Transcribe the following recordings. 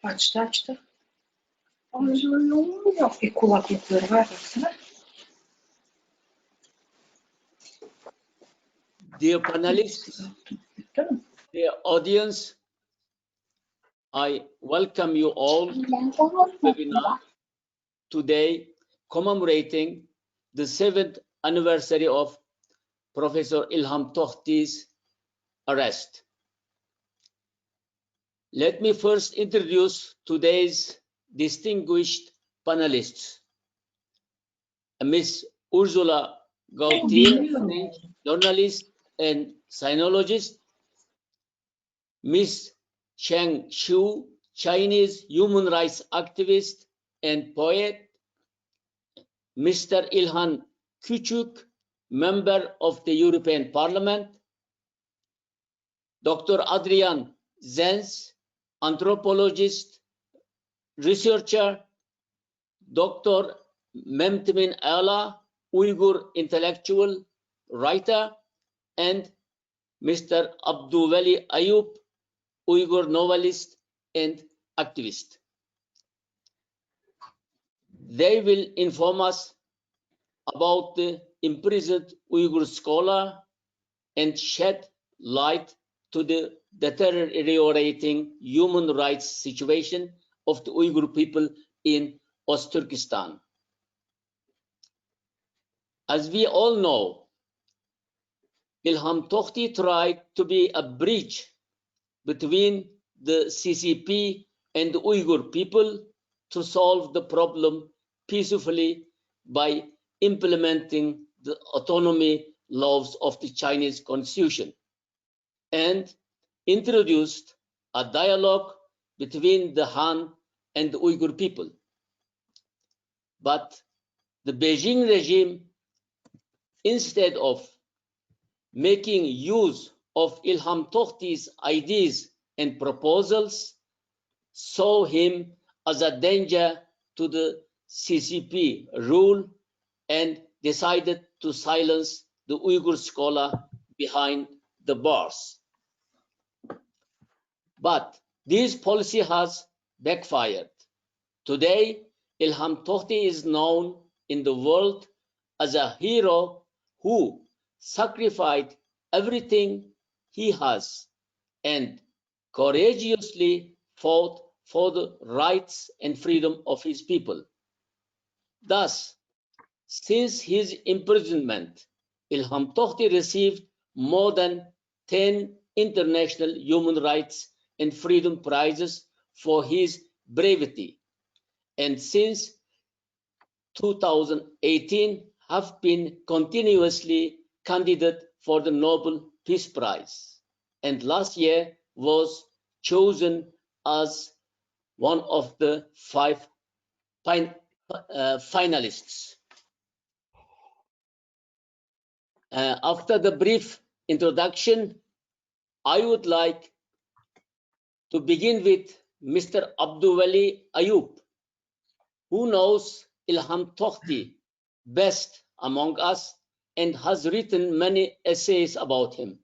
Açtı açtı. Yok bir kulaklıkları var baksana. Dear panelists, dear audience, I welcome you all to the webinar today commemorating the 7th anniversary of Professor Ilham Tohti's arrest. Let me first introduce today's distinguished panelists. Ms. Ursula Gautier, French journalist and sinologist. Ms. Cheng Shu, Chinese human rights activist and poet. Mr. Ilhan Küçük, member of the European Parliament. Dr. Adrian Zenz, anthropologist, researcher. Dr. Memtimin Ala, Uyghur intellectual, writer, and Mr. Abdulwali Ayub, Uyghur novelist and activist. They will inform us about the imprisoned Uyghur scholar and shed light to the deteriorating human rights situation of the Uyghur people in Ost-Turkestan. As we all know, Ilham Tohti tried to be a bridge between the CCP and the Uyghur people to solve the problem peacefully by implementing the autonomy laws of the Chinese constitution and introduced a dialogue between the Han and the Uyghur people. But the Beijing regime, instead of making use of Ilham Tohti's ideas and proposals, saw him as a danger to the CCP rule and decided to silence the Uyghur scholar behind the bars. But this policy has backfired. Today, Ilham Tohti is known in the world as a hero who sacrificed everything he has and courageously fought for the rights and freedom of his people. Thus, since his imprisonment, Ilham Tohti received more than 10 international human rights and freedom prizes for his bravery, and since 2018 have been continuously candidate for the Nobel Peace Prize, and last year was chosen as one of the 5 finalists. After the brief introduction, I would like to begin with Mr. Abdulwali Ayub, who knows Ilham Tohti best among us and has written many essays about him.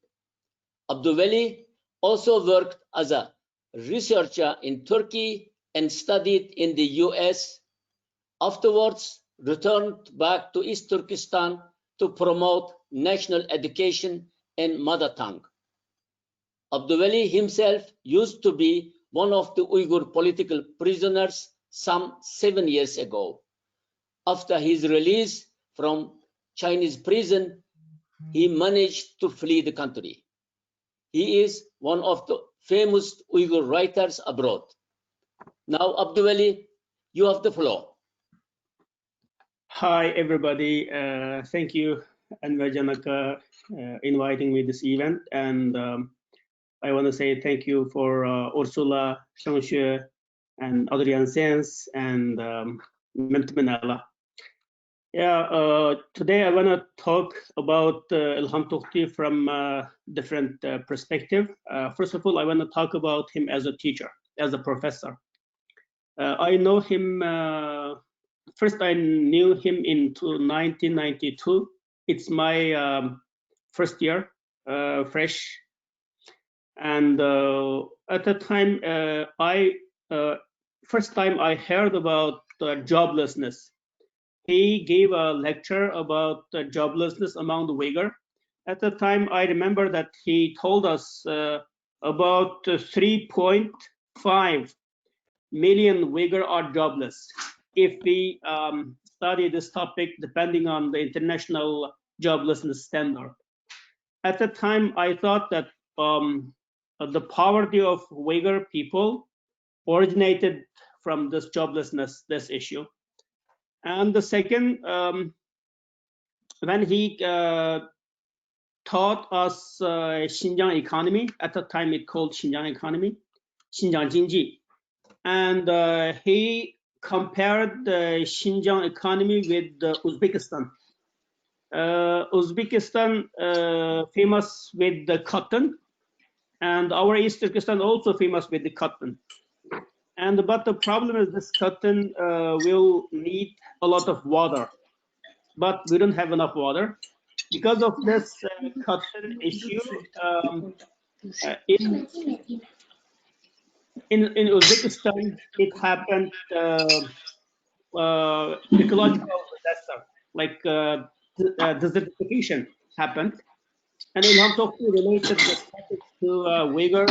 Abdulwali also worked as a researcher in Turkey and studied in the US. Afterwards, returned back to East Turkestan to promote national education and mother tongue. Abdulwali himself used to be one of the Uyghur political prisoners some 7 years ago. After his release from Chinese prison, he managed to flee the country. He is one of the famous Uyghur writers abroad. Now, Abdulwali, you have the floor. Hi, everybody. Thank you, Anwar Janaka, inviting me this event. And I want to say thank you for Ursula Shangshe and Adrian Sens and Mentmenala. Yeah, today I want to talk about Ilham Tohti from a different perspective. First of all, I want to talk about him as a teacher, as a professor. I know him, first I knew him in 1992. It's my first year, fresh. And at the time, first time I heard about joblessness. He gave a lecture about joblessness among the Uyghur. At the time, I remember that he told us about 3.5 million Uyghur are jobless. If we study this topic depending on the international joblessness standard. At the time, I thought that the poverty of Uyghur people originated from this joblessness, this issue. And the second, when he taught us Xinjiang economy, at the time it called Xinjiang economy, Xinjiang Jingji, and he compared the Xinjiang economy with Uzbekistan. Uzbekistan famous with the cotton, and our East Turkestan also famous with the cotton. And but the problem is this cotton will need a lot of water, but we don't have enough water. Because of this cotton issue, in Uzbekistan, it happened ecological disaster, like desertification happened. And Ilham Tohti related this topic to Uyghur,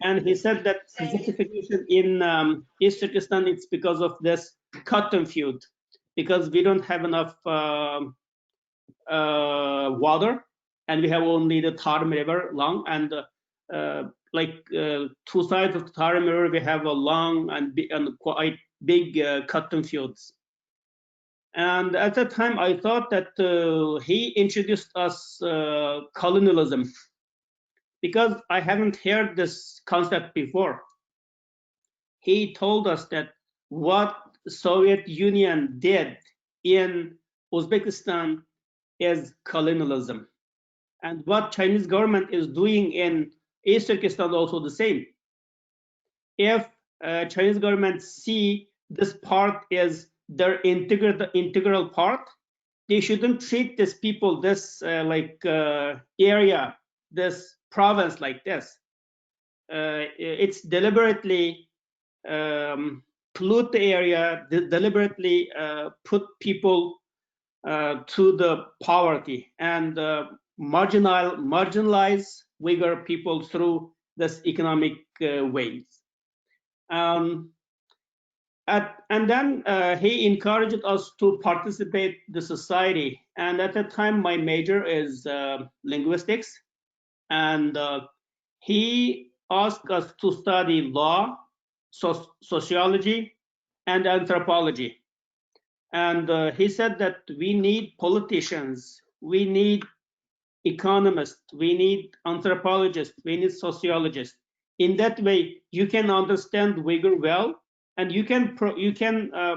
and he said that desertification in East Turkestan, it's because of this cotton field, because we don't have enough water, and we have only the Tarim River long, and two sides of the Tarim River, we have a long and quite big cotton fields. And at that time, I thought that he introduced us colonialism, because I haven't heard this concept before. He told us that what Soviet Union did in Uzbekistan is colonialism, and what Chinese government is doing in East Turkestan also the same. If Chinese government see this part is their integral part, they shouldn't treat these people, this area, this province like this. It's deliberately pollute the area, deliberately put people to the poverty, and marginalize Uyghur people through this economic ways. And then he encouraged us to participate in the society. And at the time, my major is linguistics, and he asked us to study law, sociology, and anthropology. And he said that we need politicians, we need economists, we need anthropologists, we need sociologists. In that way, you can understand Uyghur well, and you can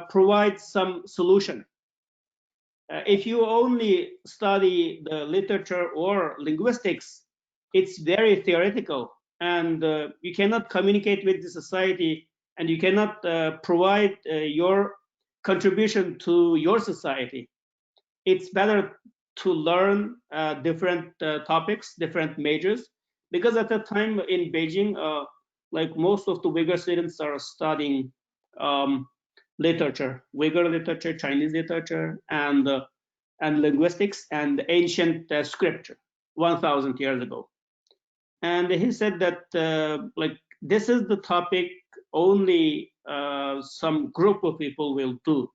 provide some solution. If you only study the literature or linguistics, it's very theoretical, and you cannot communicate with the society, and you cannot provide your contribution to your society. It's better to learn different topics, different majors, because at the time in Beijing, like most of the Uyghur students are studying literature, Uyghur literature, Chinese literature, and linguistics and ancient scripture 1,000 years ago. And he said that this is the topic only some group of people will do.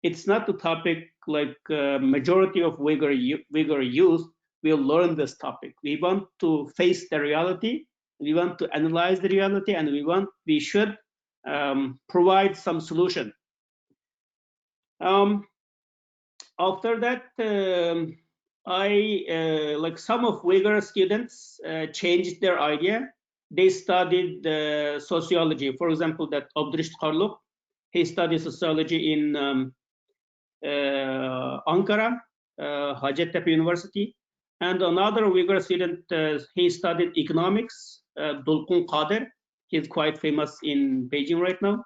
It's not the topic like majority of Uyghur youth will learn this topic. We want to face the reality, we want to analyze the reality, and we should provide some solution. After that, like some of Uyghur students changed their idea. They studied sociology. For example, that Abdurrashid Harluk, he studied sociology in Ankara, Hacettepe University. And another Uyghur student, he studied economics, Dulkun Qadir. He's quite famous in Beijing right now.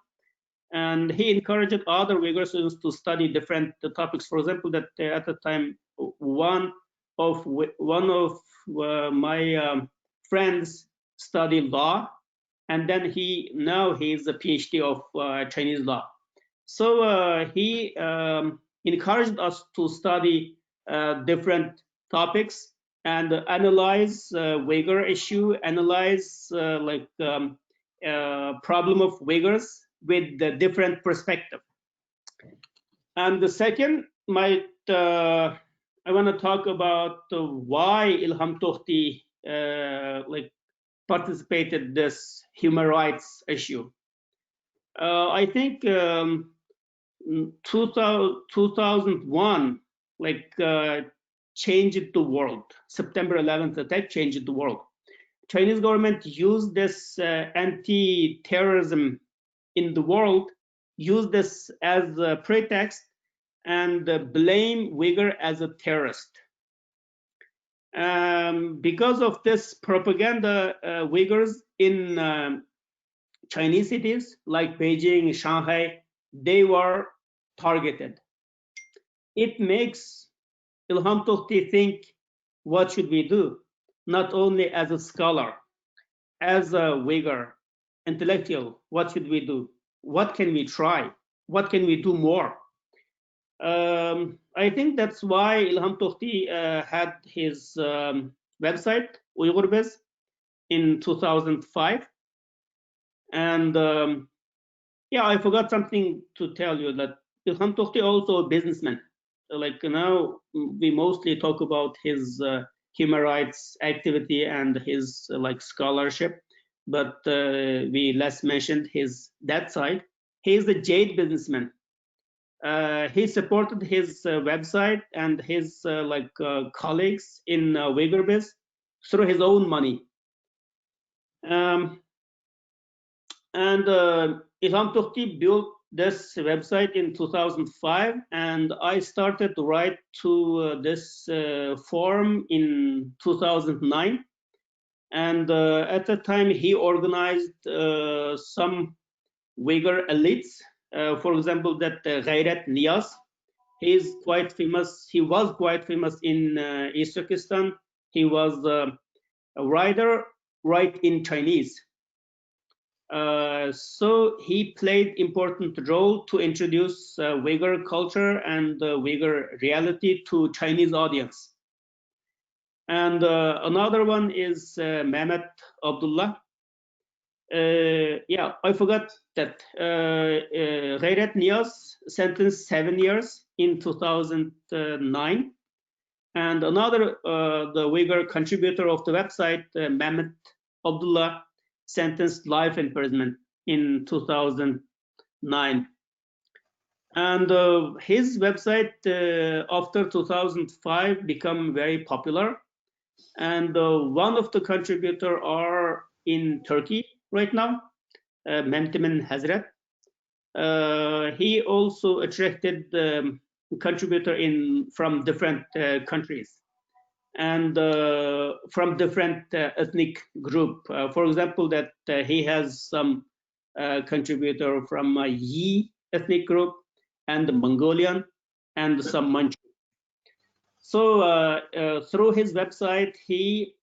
And he encouraged other Uyghur students to study different topics. For example, that at the time, one of one of my friends studied law, and then now he's a PhD of Chinese law. So he encouraged us to study different topics and analyze Uyghur issue, analyze problem of Uyghurs with the different perspective. And the second I want to talk about why Ilham Tohti participated this human rights issue. I think 2001 changed the world. September 11th attack changed the world. Chinese government used this anti-terrorism in the world, used this as a pretext and blame Uyghur as a terrorist. Because of this propaganda, Uyghurs in Chinese cities like Beijing, Shanghai, they were targeted. It makes Ilham Tohti think, what should we do? Not only as a scholar, as a Uyghur intellectual, what should we do? What can we try? What can we do more? I think that's why Ilham Tohti had his website, Uyghur Biz, in 2005. And yeah, I forgot something to tell you, that Ilham Tohti also a businessman. Like now, we mostly talk about his human rights activity and his scholarship, but we less mentioned that side. He is a jade businessman. He supported his website and his colleagues in Uyghur Biz through his own money. And Ilham Tohti built this website in 2005, and I started to write to this forum in 2009. And at that time, he organized some Uyghur elites. For example, that Ghairat Niyaz, he is quite famous. He was quite famous in East Turkestan. He was a writer, write in Chinese. So he played important role to introduce Uyghur culture and Uyghur reality to Chinese audience. And another one is Mehmet Abdullah. Yeah, I forgot that Ghairat Niyaz sentenced 7 years in 2009. And another, the Uyghur contributor of the website, Mehmet Abdullah, sentenced life imprisonment in 2009. And his website after 2005 become very popular. And one of the contributor are in Turkey right now, Mentimen Hazret. He also attracted contributor from different countries and from different ethnic group. For example, that he has some contributor from Yi ethnic group and the Mongolian and some Manchu. So through his website, he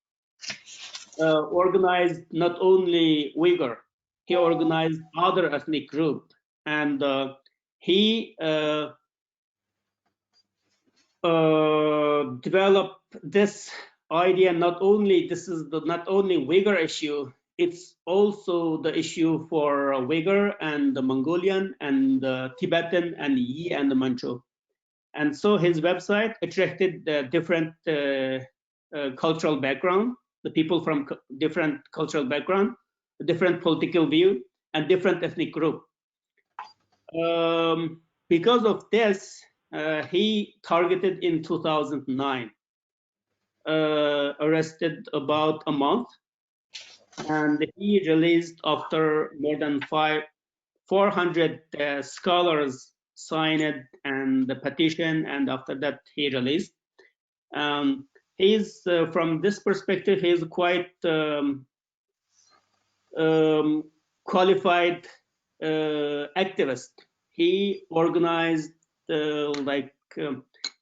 organized not only Uyghur, he organized other ethnic group, and he developed this idea. Not only Uyghur issue, it's also the issue for Uyghur and the Mongolian and the Tibetan and Yi and the Manchu. And so his website attracted different cultural background, the people from different cultural background, different political view, and different ethnic group. Because of this, he targeted in 2009, arrested about a month, and he released after more than 400 scholars signed and the petition, and after that he released. He's from this perspective, he's quite qualified activist. He organized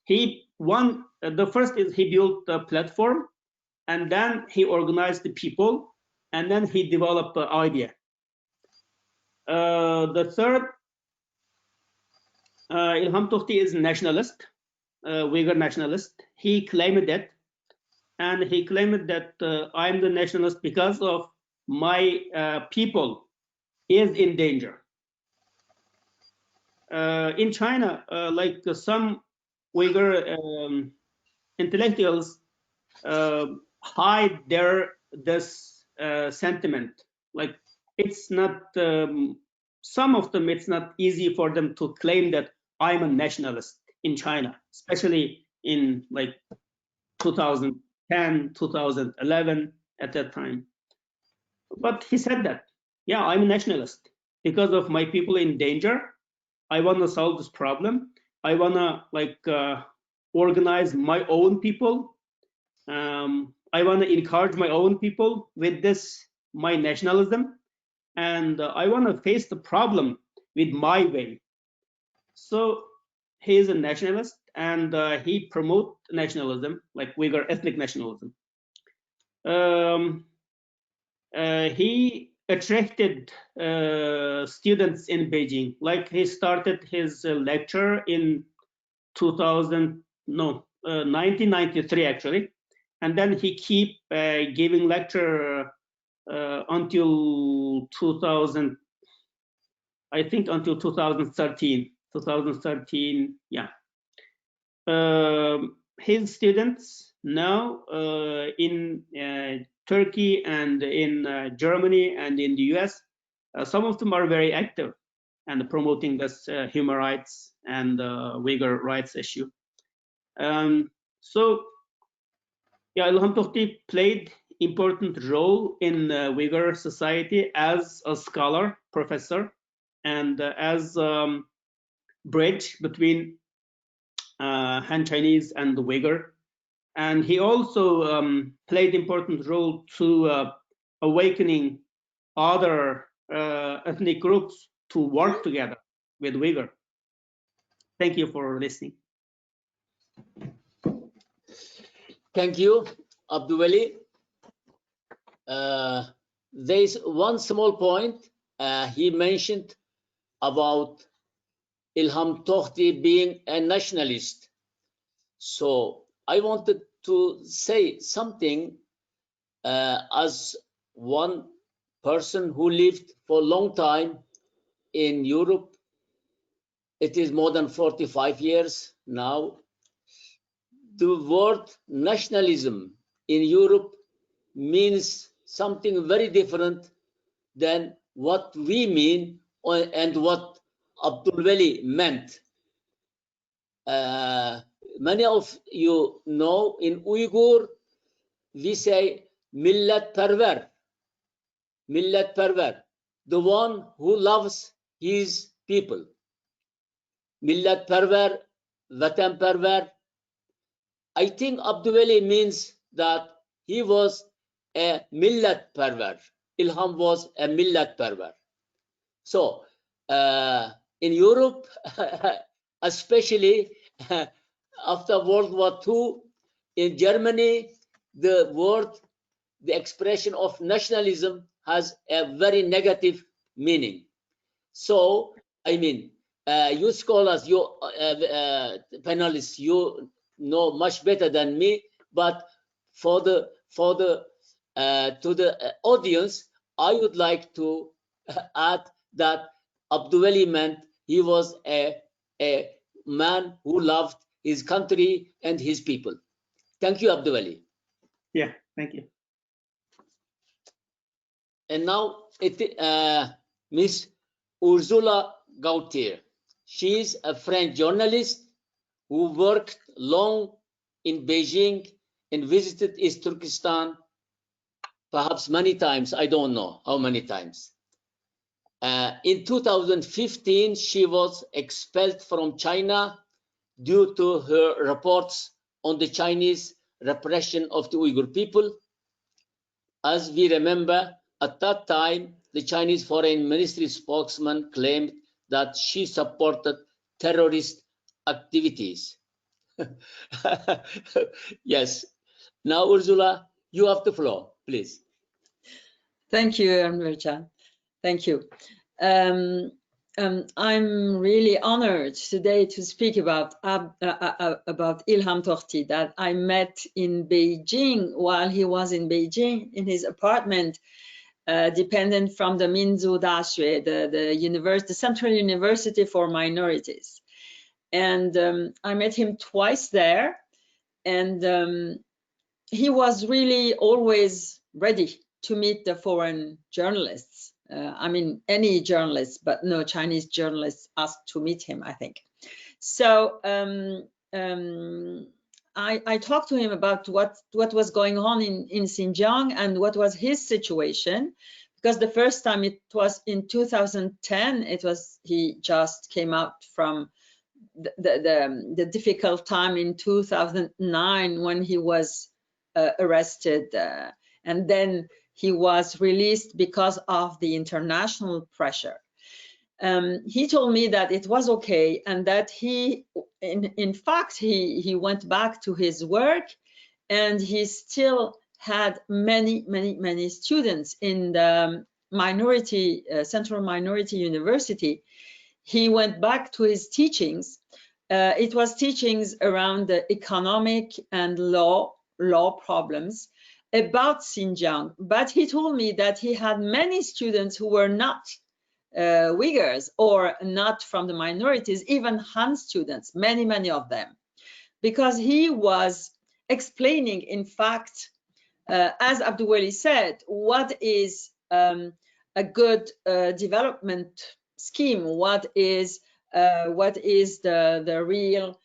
he the first is he built the platform, and then he organized the people, and then he developed the idea. The third, Ilham Tohti is nationalist, Uyghur nationalist. He claimed that, and he claimed that I'm the nationalist because of my people is in danger. In China, like some Uyghur intellectuals hide this sentiment. Like it's not, some of them, it's not easy for them to claim that I'm a nationalist in China, especially in like 2010, 2011, at that time. But he said that, yeah, I'm a nationalist because of my people in danger. I want to solve this problem. I want to like organize my own people. I want to encourage my own people with this, my nationalism, and I want to face the problem with my way. So he is a nationalist, and he promotes nationalism, like Uyghur ethnic nationalism. He attracted students in Beijing. Like he started his lecture in 1993 actually, and then he keep giving lecture until 2000, I think until 2013. 2013, yeah. His students now in Turkey and in Germany and in the US, some of them are very active and promoting this human rights and Uyghur rights issue. So, yeah, Ilham Tohti played important role in Uyghur society as a scholar, professor, and as bridge between Han Chinese and the Uyghur. And he also played important role to awakening other ethnic groups to work together with Uyghur. Thank you for listening. Thank you, Abdulwali. There is one small point he mentioned about Ilham Tohti being a nationalist. So I wanted to say something as one person who lived for a long time in Europe. It is more than 45 years now. The word nationalism in Europe means something very different than what we mean and what Abdulwali meant. Many of you know in Uyghur, we say millet perver, the one who loves his people. Millet perver, vatan perver. I think Abdulwali means that he was a millet perver. Ilham was a millet perver. So in Europe, especially after World War II, in Germany, the word, the expression of nationalism has a very negative meaning. So, I mean, you scholars, you panelists, you know much better than me. But for the to the audience, I would like to add that Abdulwali meant he was a man who loved his country and his people. Thank you, Abdulwali. Yeah, thank you. And now Miss Ursula Gautier. She is a French journalist who worked long in Beijing and visited East Turkestan perhaps many times. I don't know how many times. In 2015, she was expelled from China due to her reports on the Chinese repression of the Uyghur people. As we remember, at that time, the Chinese Foreign Ministry spokesman claimed that she supported terrorist activities. Yes. Now, Ursula, you have the floor, please. Thank you, Anverjan. Thank you. I'm really honored today to speak about Ilham Tohti, that I met in Beijing while he was in Beijing in his apartment, dependent from the Minzu Daxue, the Central University for Minorities. And I met him twice there, and he was really always ready to meet the foreign journalists. I mean, any journalists, but no Chinese journalists asked to meet him, I think. So I talked to him about what was going on in Xinjiang and what was his situation, because the first time it was in 2010, he just came out from the difficult time in 2009 when he was arrested, and then he was released because of the international pressure. He told me that it was okay, and that in fact, he went back to his work, and he still had many students in the Central Minority University. He went back to his teachings. It was teachings around the economic and law problems about Xinjiang. But he told me that he had many students who were not Uyghurs or not from the minorities, even Han students, many of them, because he was explaining, in fact, as Abdulwali said, what is a good development scheme, what is the real,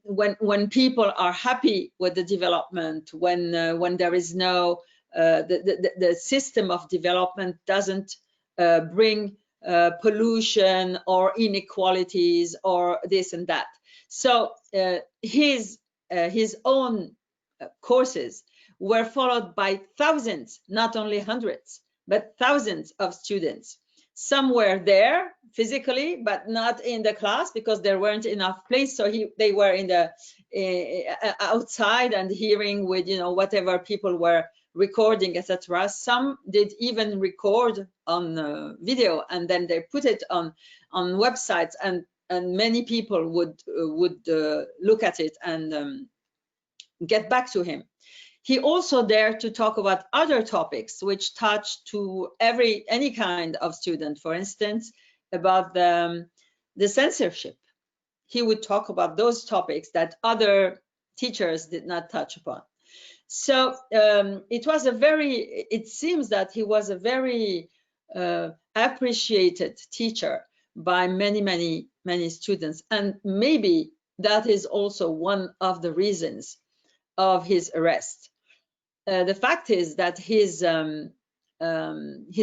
when people are happy with the development, when there is no the system of development doesn't bring pollution or inequalities or this and that. So his own courses were followed by thousands, not only hundreds, but thousands of students. Some were there physically, but not in the class because there weren't enough place. So they were in the outside and hearing with whatever people were recording, etc. Some did even record on video, and then they put it on websites, and many people would look at it and get back to him. He also dared to talk about other topics which touched to any kind of student. For instance, about the censorship. He would talk about those topics that other teachers did not touch upon. So it seems that he was a very appreciated teacher by many students, and maybe that is also one of the reasons of his arrest. The fact is that his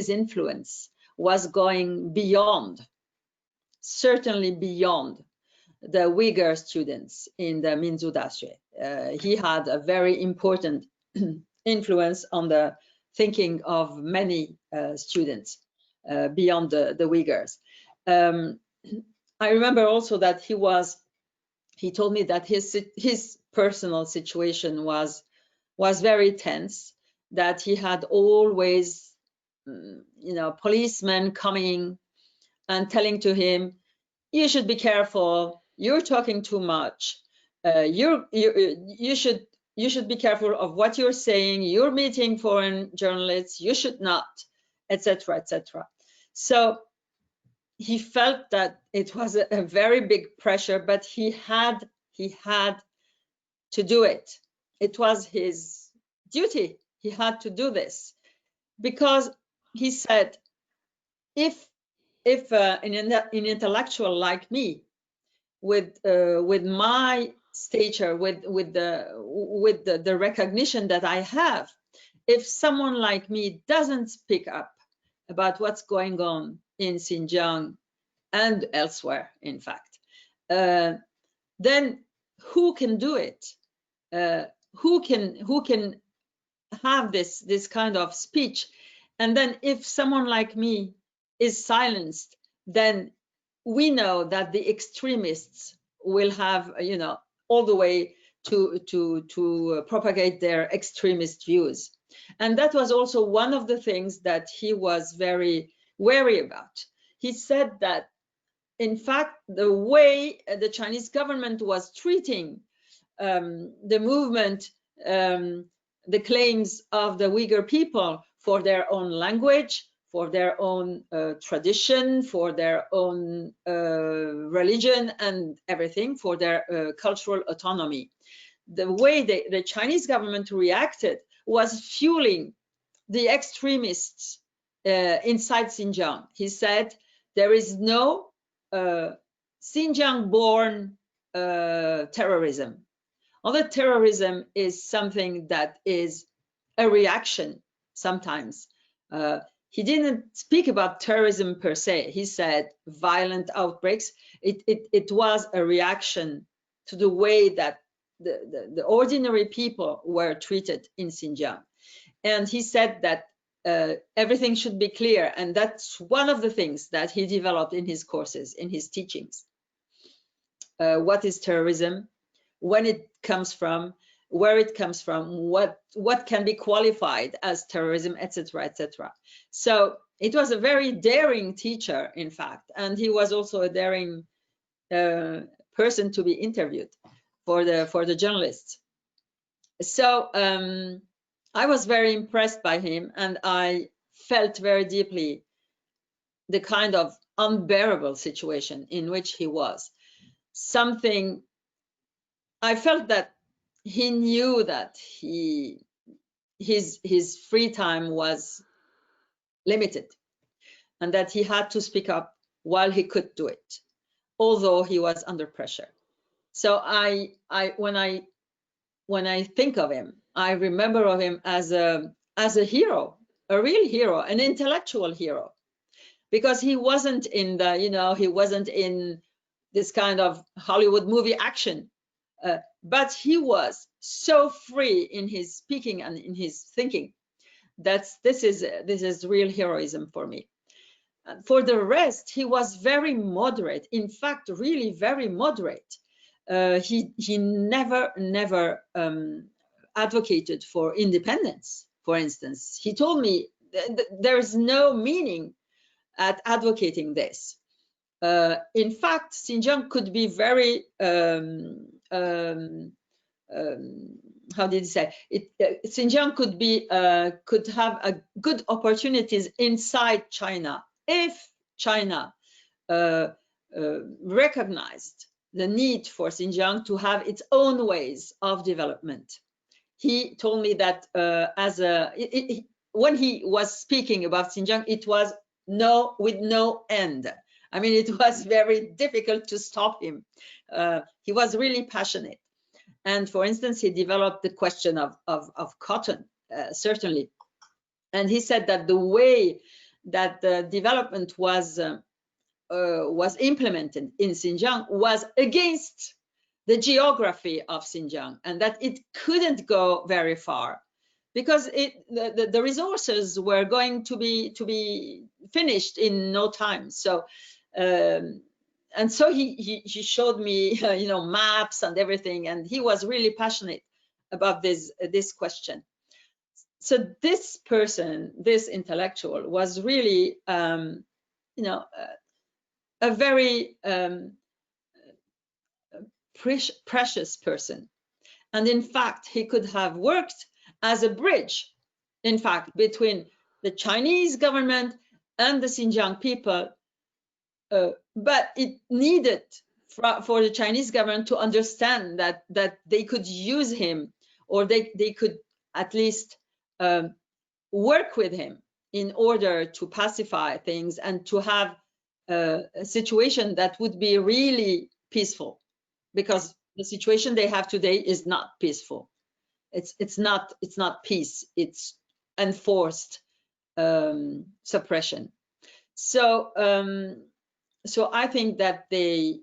influence was going beyond, certainly beyond, the Uyghur students in the Minzu Daxue. He had a very important influence on the thinking of many students beyond the Uyghurs. I remember also that he told me that his personal situation was very tense, that he had always, policemen coming and telling to him, you should be careful, you're talking too much, you should be careful of what you're saying, you're meeting foreign journalists, you should not, etc., etc. So he felt that it was a very big pressure, but he had to do it. It was his duty. He had to do this because he said, if an intellectual like me, with my stature, with the recognition that I have, if someone like me doesn't speak up about what's going on in Xinjiang and elsewhere, in fact, then who can do it? Who can have this kind of speech? And then if someone like me is silenced, then we know that the extremists will have, all the way to propagate their extremist views. And that was also one of the things that he was very wary about. He said that, in fact, the way the Chinese government was treating the movement, the claims of the Uyghur people for their own language, for their own tradition, for their own religion and everything, for their cultural autonomy. The way the Chinese government reacted was fueling the extremists inside Xinjiang. He said there is no Xinjiang-born terrorism. Although terrorism is something that is a reaction sometimes. He didn't speak about terrorism per se. He said violent outbreaks. It was a reaction to the way that the ordinary people were treated in Xinjiang. And he said that everything should be clear. And that's one of the things that he developed in his courses, in his teachings. What is terrorism? When it comes from, where it comes from, what can be qualified as terrorism, etc., etc. So it was a very daring teacher, in fact, and he was also a daring person to be interviewed for the journalists. So I was very impressed by him, and I felt very deeply the kind of unbearable situation in which he was. Something I felt that he knew that his free time was limited, and that he had to speak up while he could do it, although he was under pressure. So when I think of him, I remember of him as a hero, a real hero, an intellectual hero, because he wasn't in the, he wasn't in this kind of Hollywood movie action, but he was so free in his speaking and in his thinking that this is real heroism for me. For the rest, he was very moderate. In fact, really very moderate. He never advocated for independence, for instance. He told me there is no meaning at advocating this. In fact, Xinjiang could be very, how did he say it? Xinjiang could have good opportunities inside China if China recognized the need for Xinjiang to have its own ways of development. He told me that when he was speaking about Xinjiang, it was with no end. I mean, it was very difficult to stop him. He was really passionate. And for instance, he developed the question of cotton, certainly. And he said that the way that the development was implemented in Xinjiang was against the geography of Xinjiang, and that it couldn't go very far because the resources were going to be finished in no time. So and so he showed me maps and everything, and he was really passionate about this question. So this person, this intellectual, was really a very precious person. And in fact, he could have worked as a bridge, in fact, between the Chinese government and the Xinjiang people. But it needed for the Chinese government to understand that they could use him, or they could at least work with him in order to pacify things and to have a situation that would be really peaceful, because the situation they have today is not peaceful. It's not peace. It's enforced suppression. So so I think that they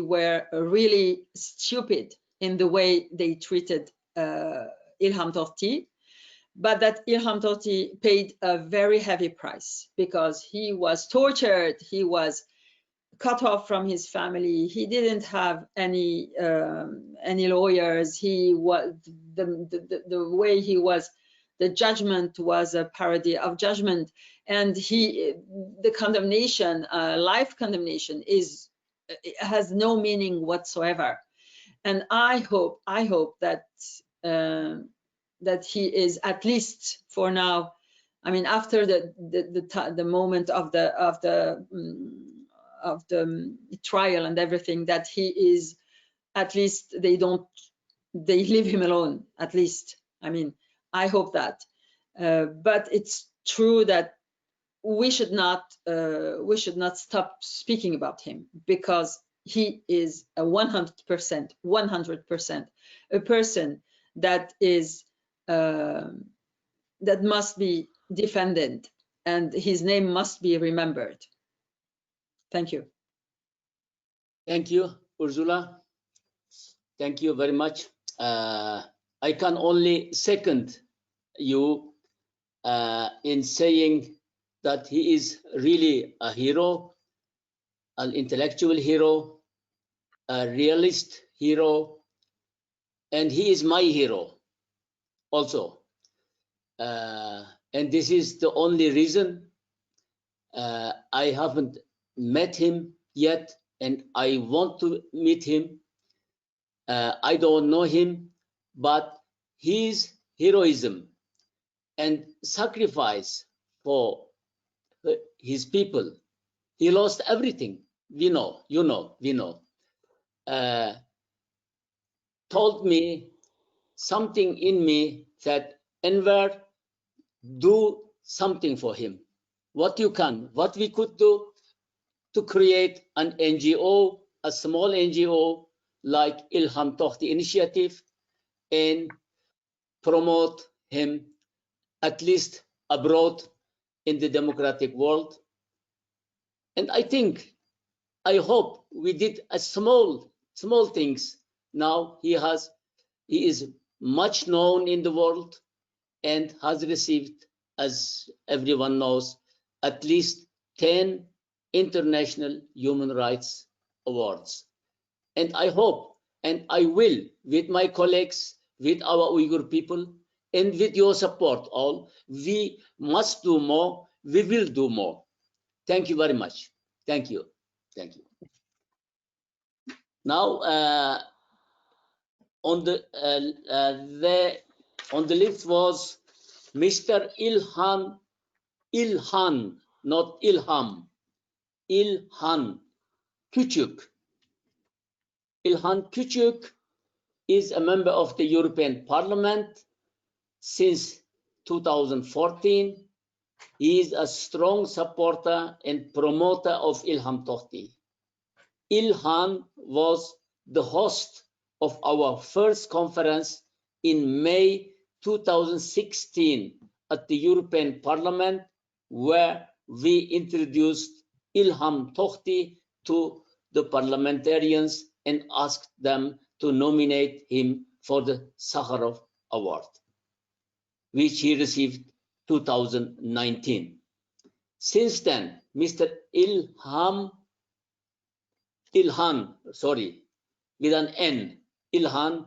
were really stupid in the way they treated Ilham Tohti, but that Ilham Tohti paid a very heavy price because he was tortured, he was cut off from his family. He didn't have any lawyers. He was the way he was. The judgment was a parody of judgment, and the condemnation, life condemnation, has no meaning whatsoever. And I hope that that he is, at least for now, I mean, after the moment of the trial and everything, that he is, at least they leave him alone, at least. I mean, I hope that. But it's true that we should not stop speaking about him, because he is a 100% a person that is that must be defended, and his name must be remembered. Thank you. Thank you, Ursula. Thank you very much. I can only second you in saying that he is really a hero, an intellectual hero, a realist hero, and he is my hero also. And this is the only reason I haven't met him yet, and I want to meet him. I don't know him, but his heroism and sacrifice for his people, he lost everything. We know, you know, we know. Told me something in me that, Enver, do something for him. What you can, what we could do to create an NGO, a small NGO like Ilham Tohti Initiative, and promote him at least abroad in the democratic world. And I hope we did a small things. Now he is much known in the world and has received, as everyone knows, at least 10 international human rights awards. And I hope, and I will, with my colleagues, with our Uyghur people, and with your support all, we must do more, we will do more. Thank you very much. Thank you. Thank you. Now, on the list was Mr. Ilhan, not Ilham, Ilhan Küçük. Ilhan Küçük is a member of the European Parliament since 2014. He is a strong supporter and promoter of Ilham Tohti. Ilhan was the host of our first conference in May 2016 at the European Parliament, where we introduced Ilham Tohti to the parliamentarians and asked them to nominate him for the Sakharov Award, which he received 2019. Since then, Mr. Ilhan, with an N, Ilhan,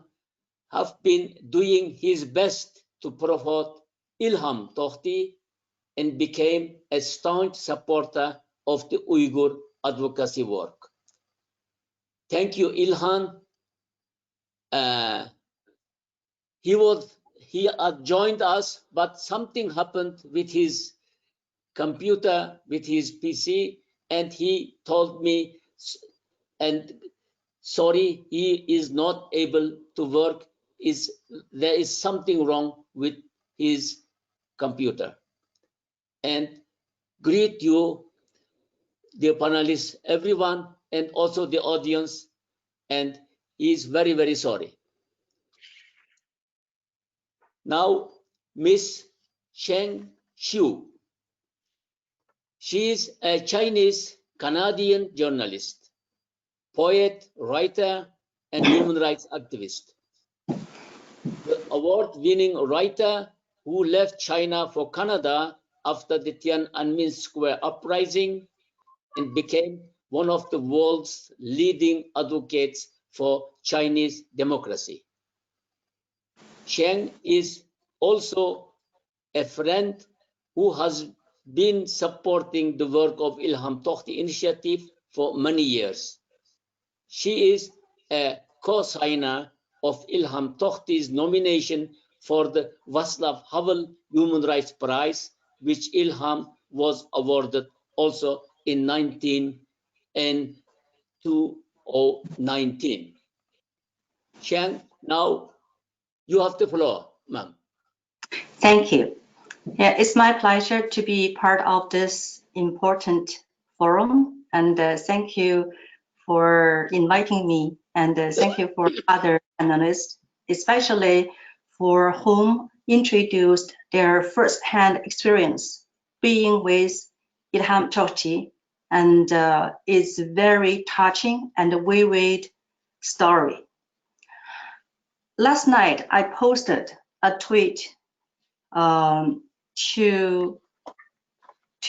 have been doing his best to promote Ilham Tohti and became a staunch supporter of the Uyghur advocacy work. Thank you, Ilhan. He had joined us, but something happened with his computer, with his PC, and he told me, and sorry, he is not able to work. There is something wrong with his computer. And greet you, the panelists, everyone, and also the audience, and he is very, very sorry. Now, Miss Cheng Xiu. She is a Chinese-Canadian journalist, poet, writer, and human rights activist. The award-winning writer who left China for Canada after the Tiananmen Square uprising and became one of the world's leading advocates for Chinese democracy. Cheng is also a friend who has been supporting the work of Ilham Tohti initiative for many years. She is a co-signer of Ilham Tohti's nomination for the Václav Havel Human Rights Prize, which Ilham was awarded also in 2019. Cheng, now you have the floor, ma'am. Thank you. Yeah, it's my pleasure to be part of this important forum, and thank you for inviting me, and thank you for other analysts, especially for whom introduced their first-hand experience being with Ilham Tohti, and it's very touching and vivid story. Last night, I posted a tweet to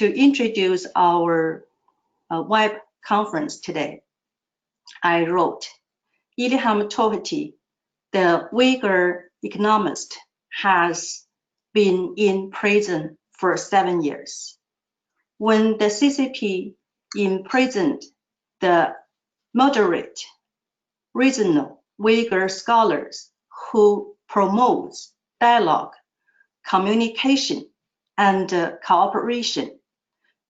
introduce our web conference today. I wrote, Ilham Tohti, the Uyghur economist, has been in prison for 7 years. When the CCP imprisoned the moderate regional Uyghur scholars who promotes dialogue, communication, and cooperation,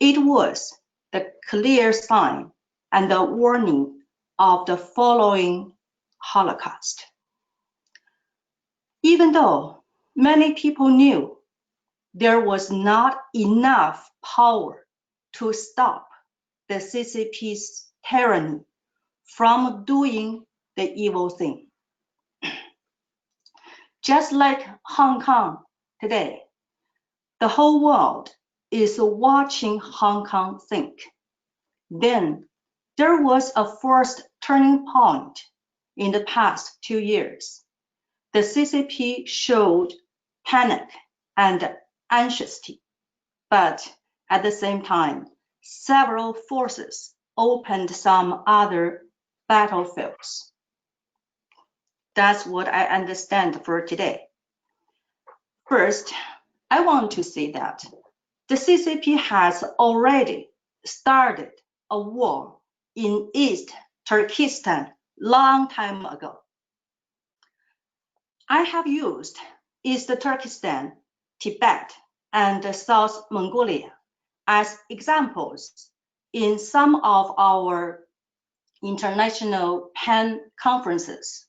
it was the clear sign and the warning of the following Holocaust. Even though many people knew there was not enough power to stop the CCP's tyranny from doing the evil thing. Just like Hong Kong today, the whole world is watching Hong Kong think. Then there was a first turning point in the past 2 years. The CCP showed panic and anxiety, but at the same time, several forces opened some other battlefields. That's what I understand for today. First, I want to say that the CCP has already started a war in East Turkestan long time ago. I have used East Turkestan, Tibet, and South Mongolia as examples in some of our international PAN conferences.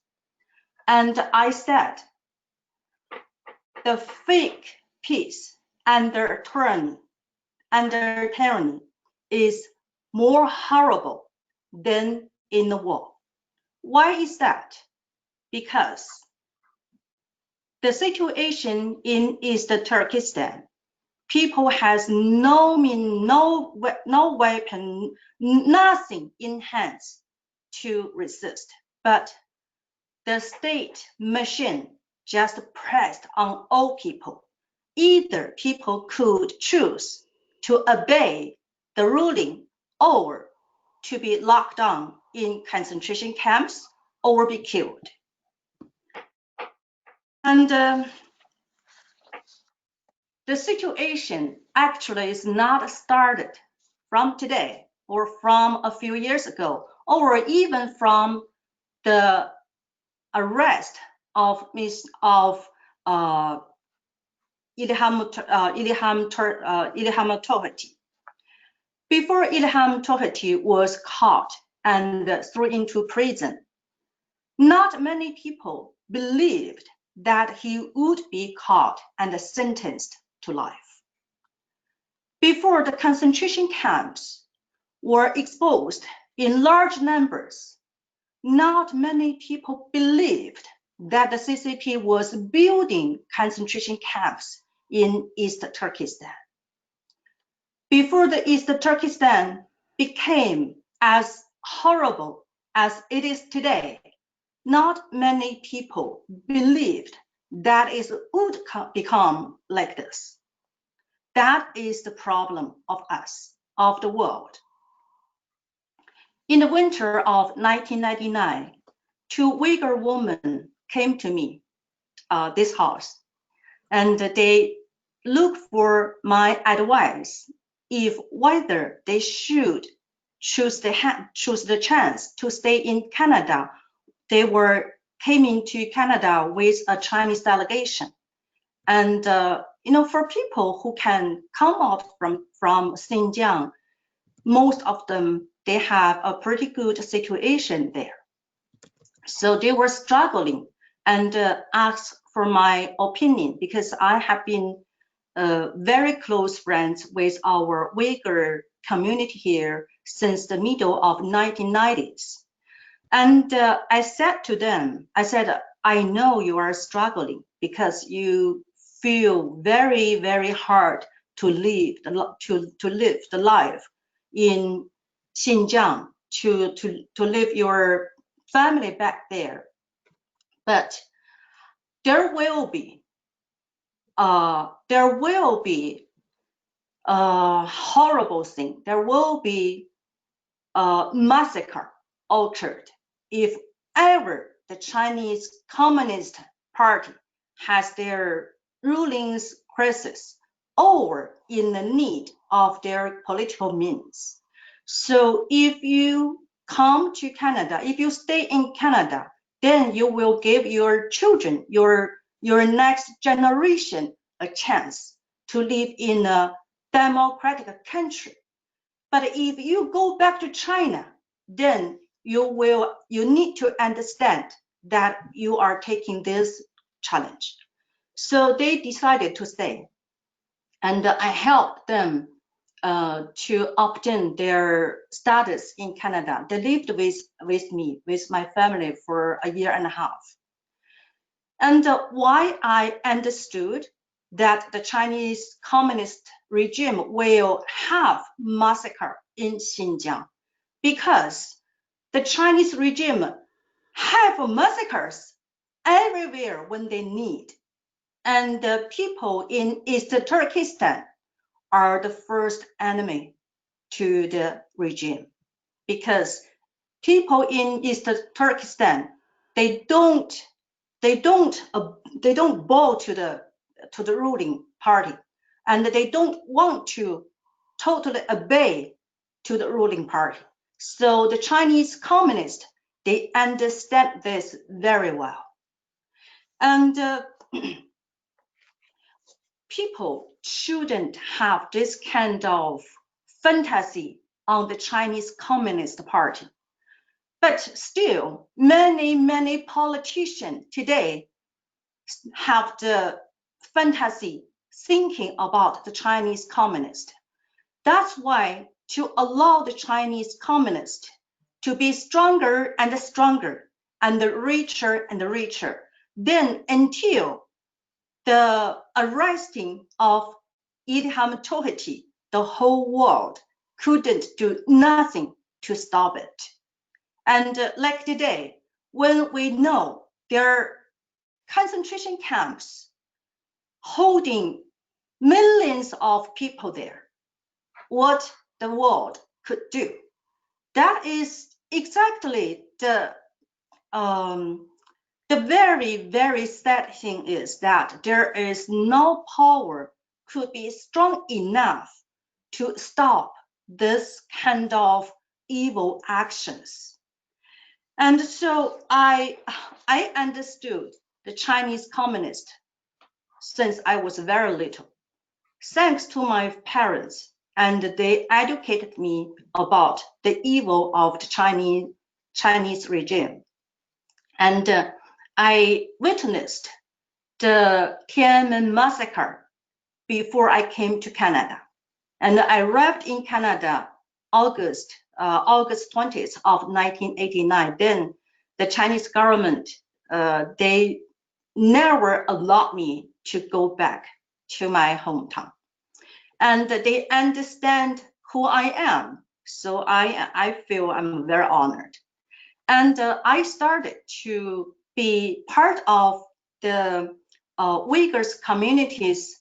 And I said, the fake peace under tyranny is more horrible than in the war. Why is that? Because the situation in East Turkestan, people has no weapon, nothing in hands to resist, but the state machine just pressed on all people. Either people could choose to obey the ruling or to be locked down in concentration camps or be killed. And the situation actually is not started from today or from a few years ago, or even from the arrest of Ilham Tohti. Before Ilham Tohti was caught and thrown into prison, not many people believed that he would be caught and sentenced to life. Before the concentration camps were exposed in large numbers, not many people believed that the CCP was building concentration camps in East Turkestan. Before the East Turkestan became as horrible as it is today, not many people believed that it would become like this. That is the problem of us, of the world. In the winter of 1999, 2 Uyghur women came to me, this house, and they looked for my advice if whether they should choose the chance to stay in Canada. They came into Canada with a Chinese delegation. And for people who can come out from Xinjiang, most of them, they have a pretty good situation there. So they were struggling and asked for my opinion, because I have been very close friends with our Uyghur community here since the middle of 1990s. And I said to them, I said, I know you are struggling because you feel very, very hard to live the life in Xinjiang, to live your family back there. But there will be a horrible thing. There will be a massacre altered if ever the Chinese Communist Party has their rulings crisis or in the need of their political means. So if you come to Canada, if you stay in Canada, then you will give your children, your next generation, a chance to live in a democratic country. But if you go back to China, then you need to understand that you are taking this challenge. So they decided to stay, and I helped them to obtain their status in Canada. They lived with me, with my family, for a year and a half. And why I understood that the Chinese Communist regime will have massacre in Xinjiang, because the Chinese regime have massacres everywhere when they need. And the people in East Turkestan are the first enemy to the regime, because people in East Turkestan, they don't bow to the ruling party, and they don't want to totally obey to the ruling party. So the Chinese communists, they understand this very well. And people shouldn't have this kind of fantasy on the Chinese Communist Party. But still, many politicians today have the fantasy thinking about the Chinese communist. That's why, to allow the Chinese communist to be stronger and stronger and richer and richer, then until the arresting of Ilham Tohti, the whole world couldn't do nothing to stop it. And like today, when we know there are concentration camps holding millions of people there, what the world could do, that is exactly the very, very sad thing, is that there is no power could be strong enough to stop this kind of evil actions. And so I understood the Chinese communist since I was very little, thanks to my parents, and they educated me about the evil of the Chinese regime. And I witnessed the Tiananmen massacre before I came to Canada. And I arrived in Canada August 20th of 1989. Then the Chinese government, they never allowed me to go back to my hometown. And they understand who I am. So I feel I'm very honored. And I started to be part of the Uyghurs community's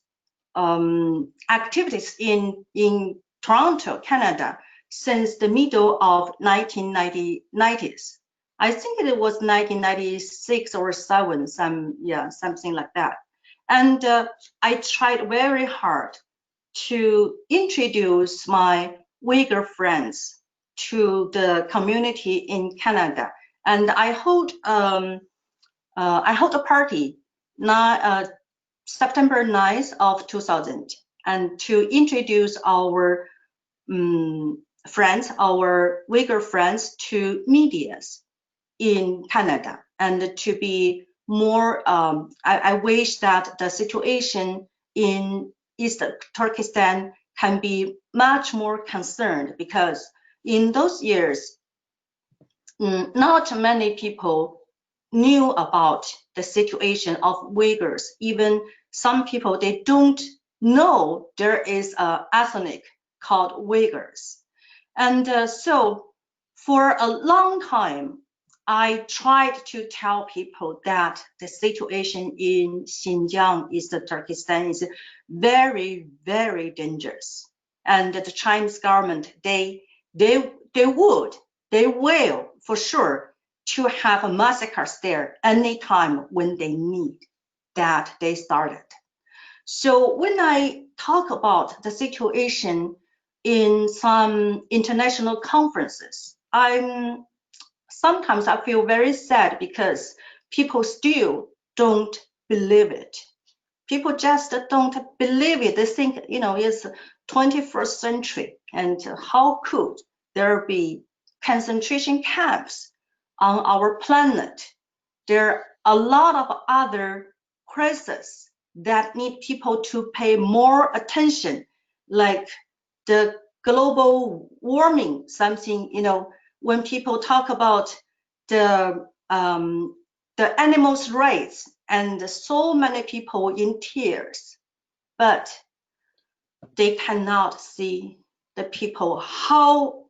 activities in Toronto, Canada, since the middle of 1990s. I think it was 1996 or 7, something like that. And I tried very hard to introduce my Uyghur friends to the community in Canada. And I hold a party September 9th of 2000, and to introduce our friends, our Uyghur friends, to medias in Canada, and to be more, I wish that the situation in East Turkestan can be much more concerned, because in those years, not many people knew about the situation of Uyghurs. Even some people, they don't know there is an ethnic called Uyghurs. And so for a long time, I tried to tell people that the situation in Xinjiang, East Turkestan, is very, very dangerous. And the Chinese government, they will for sure to have massacres there anytime when they need that they started. So when I talk about the situation in some international conferences, sometimes I feel very sad, because people still don't believe it. People just don't believe it. They think, it's 21st century, and how could there be concentration camps on our planet? There are a lot of other crises that need people to pay more attention, like the global warming, something, when people talk about the animals' rights, and so many people in tears, but they cannot see the people, how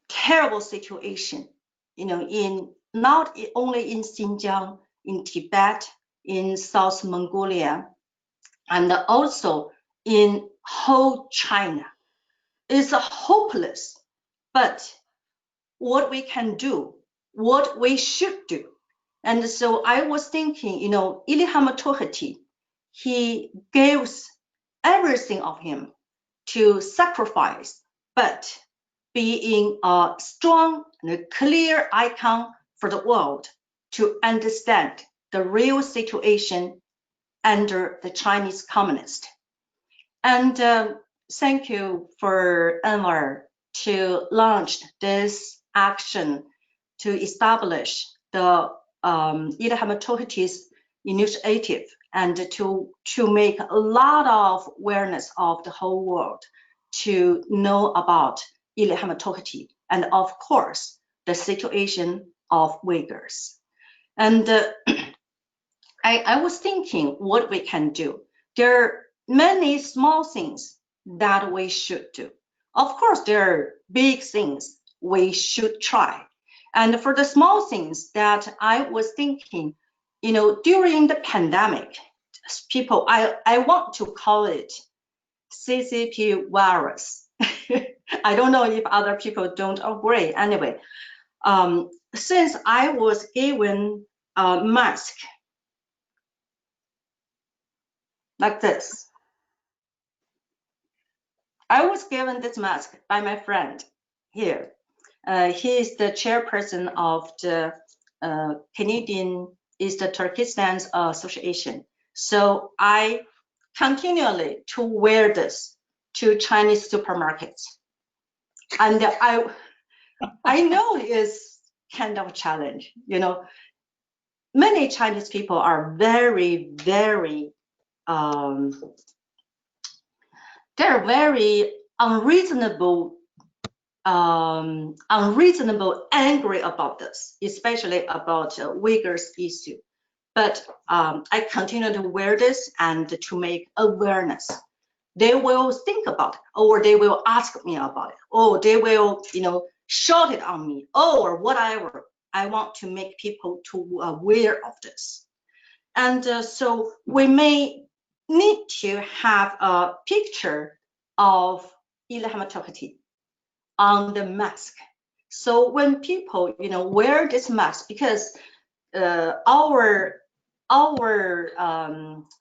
terrible situation, in not only in Xinjiang, in Tibet, in South Mongolia, and also in whole China. It's hopeless, but what we can do, what we should do. And so I was thinking, Ilham Tohti, he gives everything of him to sacrifice, but being a strong and a clear icon for the world to understand the real situation under the Chinese communist. And thank you for Anwar to launch this action to establish the Ilham Tohti's initiative, and to make a lot of awareness of the whole world to know about Ilham Tohti, and of course the situation of Uyghurs. And I was thinking what we can do. There are many small things that we should do. Of course, there are big things we should try. And for the small things that I was thinking, during the pandemic, people, I want to call it CCP virus. I don't know if other people don't agree. Anyway, since I was given a mask like this, I was given this mask by my friend here. He is the chairperson of the Canadian East Turkestan Association. So I continually to wear this to Chinese supermarkets. And I know it's kind of a challenge, Many Chinese people are very, very, they're very unreasonable, angry about this, especially about Uyghurs issue. But I continue to wear this and to make awareness. They will think about it, or they will ask me about it, or they will, shout it on me, or whatever. I want to make people to aware of this. And so we may need to have a picture of Ilham Tohti on the mask. So when people, wear this mask, because our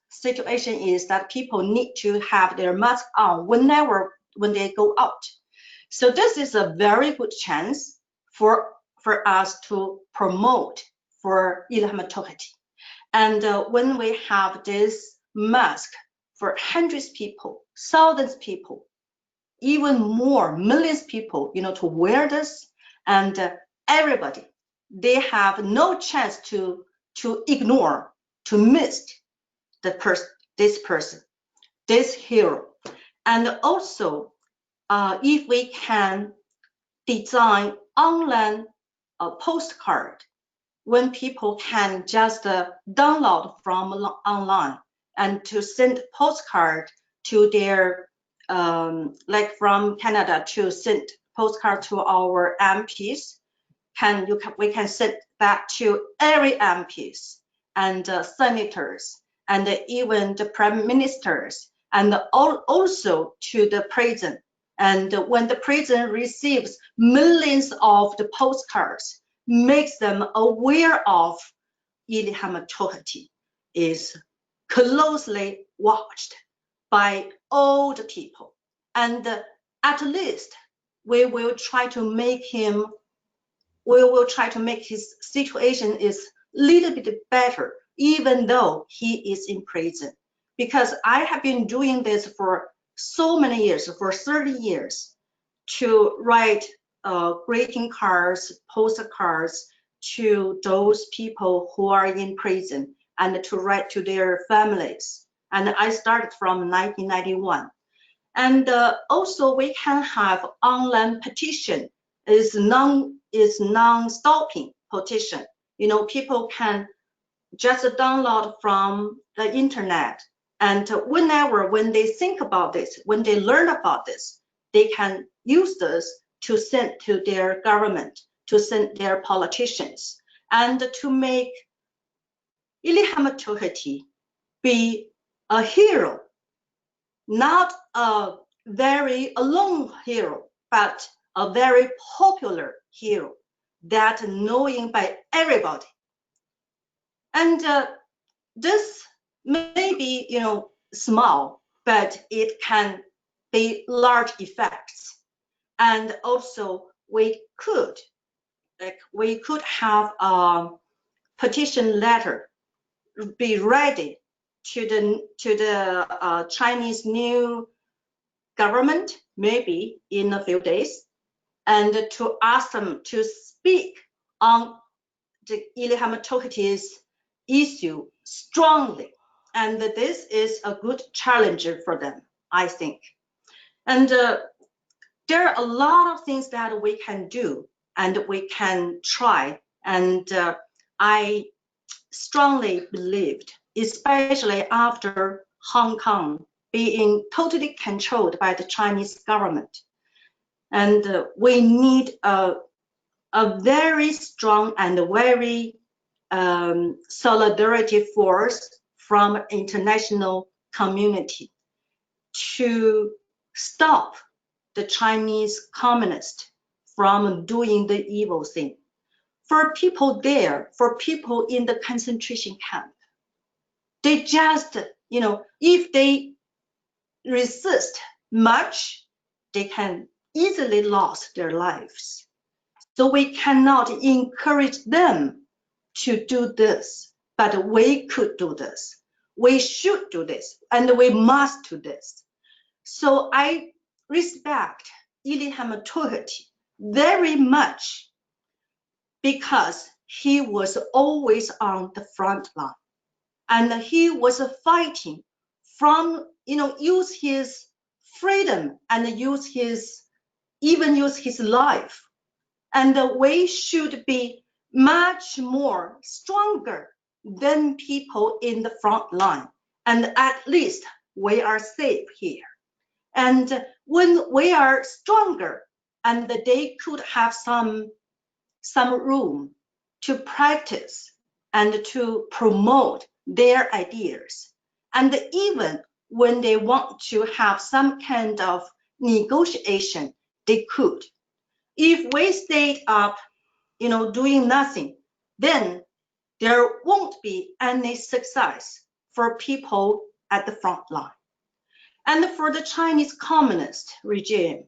situation is that people need to have their mask on when they go out. So this is a very good chance for us to promote for Ilham Tohti. And when we have this mask for hundreds of people, thousands of people, even more, millions of people, to wear this, and everybody, they have no chance to ignore, to miss this person, this hero. And also, if we can design online postcard, when people can just download from online and to send postcard to their, like from Canada, to send postcard to our MPs, we can send that to every MPs and senators and even the prime ministers, and also to the prison. And when the prison receives millions of the postcards, makes them aware of Ilham Tohti is closely watched by all the people. And at least we will try to make his situation is a little bit better, even though he is in prison. Because I have been doing this for so many years, for 30 years, to write greeting cards, postcards to those people who are in prison, and to write to their families. And I started from 1991. And also we can have online petition, is non-stopping petition. People can just download from the internet, and when they think about this, when they learn about this, they can use this to send to their government, to send their politicians, and to make Ilham Tohti be a hero, not a very alone hero, but a very popular hero that knowing by everybody. And this may be, small, but it can be large effects. And also we could have a petition letter be ready to the Chinese new government, maybe in a few days, and to ask them to speak on the Ilham Tohti's issue strongly. And this is a good challenge for them, I think. And there are a lot of things that we can do and we can try. And I strongly believed, especially after Hong Kong being totally controlled by the Chinese government. And we need a very strong and very solidarity force from international community to stop the Chinese communists from doing the evil thing. For people there, for people in the concentration camp, they just, if they resist much, they can easily lose their lives. So we cannot encourage them to do this, but we could do this. We should do this, and we must do this. So I respect Ilham Tohti very much because he was always on the front line, and he was fighting from, use his freedom and even use his life. And we should be much more stronger than people in the front line. And at least we are safe here. And when we are stronger, and they could have some room to practice and to promote their ideas. And even when they want to have some kind of negotiation, they could. If we stayed up, doing nothing, then there won't be any success for people at the front line. And for the Chinese communist regime,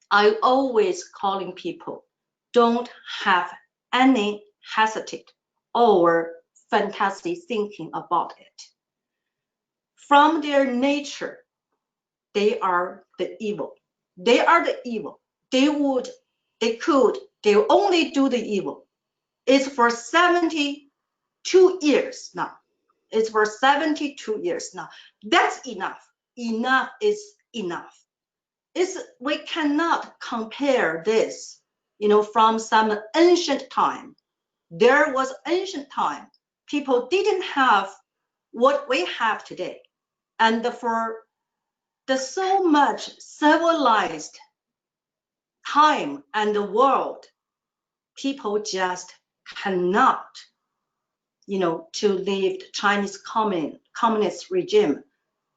I always calling people, don't have any hesitate or fantasy thinking about it. From their nature, they are the evil. They are the evil. They only do the evil. It's for 72 years now. It's for 72 years now. That's enough. Enough is enough. We cannot compare this, from some ancient time. There was ancient time. People didn't have what we have today. And for the so much civilized time and the world, people just cannot, to leave the Chinese communist regime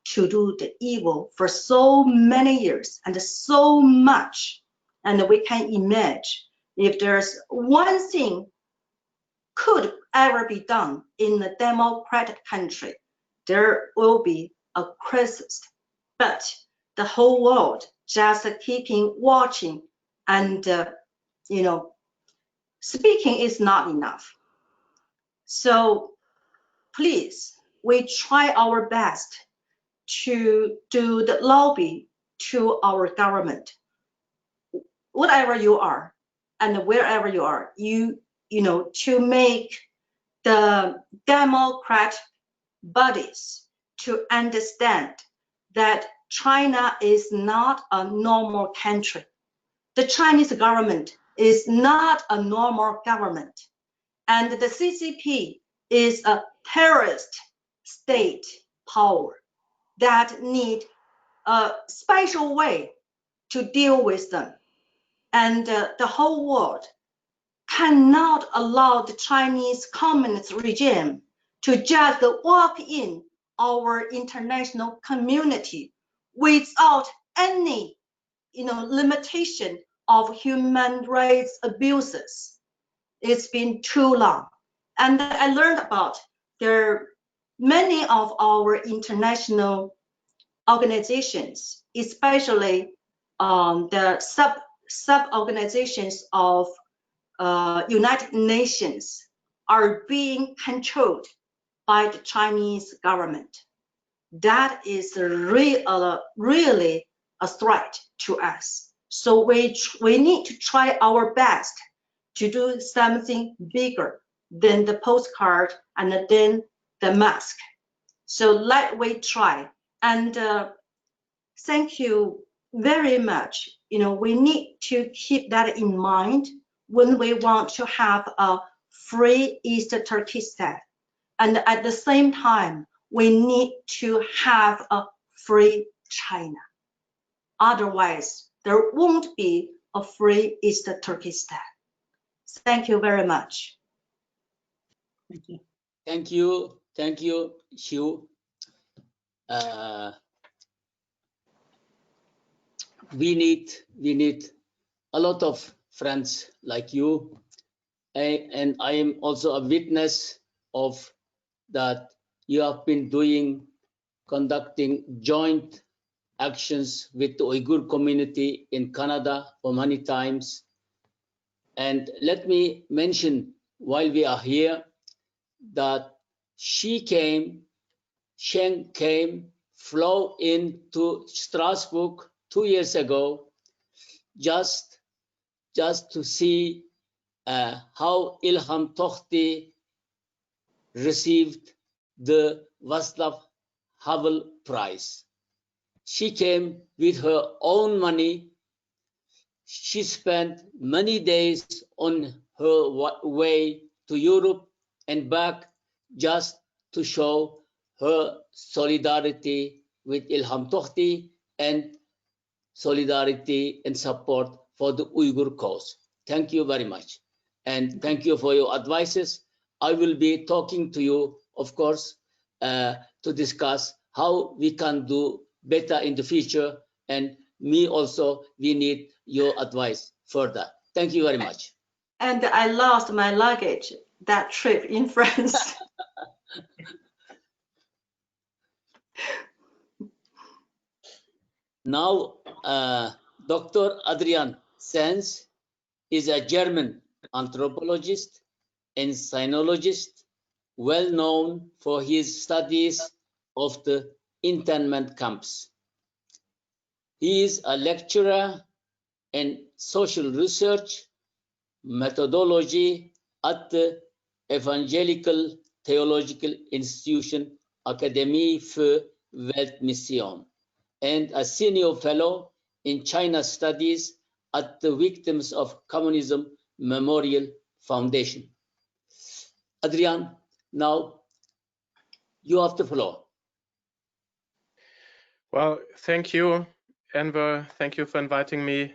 to do the evil for so many years and so much. And we can imagine if there's one thing could ever be done in a democratic country, there will be a crisis. But the whole world just keeping watching and, speaking is not enough. So please, we try our best to do the lobby to our government, whatever you are and wherever you are, to make the Democrat bodies to understand that China is not a normal country. The Chinese government is not a normal government, and the CCP is a terrorist state power that need a special way to deal with them. And the whole world cannot allow the Chinese communist regime to just walk in our international community without any, limitation of human rights abuses. It's been too long. And I learned about many of our international organizations, especially the sub-organizations of United Nations, are being controlled by the Chinese government. That is really a threat to us. So we need to try our best to do something bigger than the postcard and then the mask. So we try. And thank you very much. We need to keep that in mind when we want to have a free East Turkestan. And at the same time, we need to have a free China. Otherwise, there won't be a free East Turkestan. Thank you very much. Thank you. Thank you. Thank you, Xiu. We need a lot of friends like you. And I am also a witness of that you have been conducting joint actions with the Uyghur community in Canada for many times. And let me mention while we are here that Sheng came, flew into Strasbourg 2 years ago just to see how Ilham Tohti received the Václav Havel Prize. She came with her own money. She spent many days on her way to Europe and back just to show her solidarity with Ilham Tohti and solidarity and support for the Uyghur cause. Thank you very much. And thank you for your advices. I will be talking to you, of course, to discuss how we can do better in the future. And me also, we need your advice further. Thank you very much. And I lost my luggage that trip in France. Now, Dr. Adrian Sens is a German anthropologist and sinologist, well known for his studies of the internment camps. He is a lecturer in social research methodology at the Evangelical Theological Institution Akademie für Weltmission and a senior fellow in China Studies at the Victims of Communism Memorial Foundation. Adrian, now you have the floor. Well, thank you, Enver. Thank you for inviting me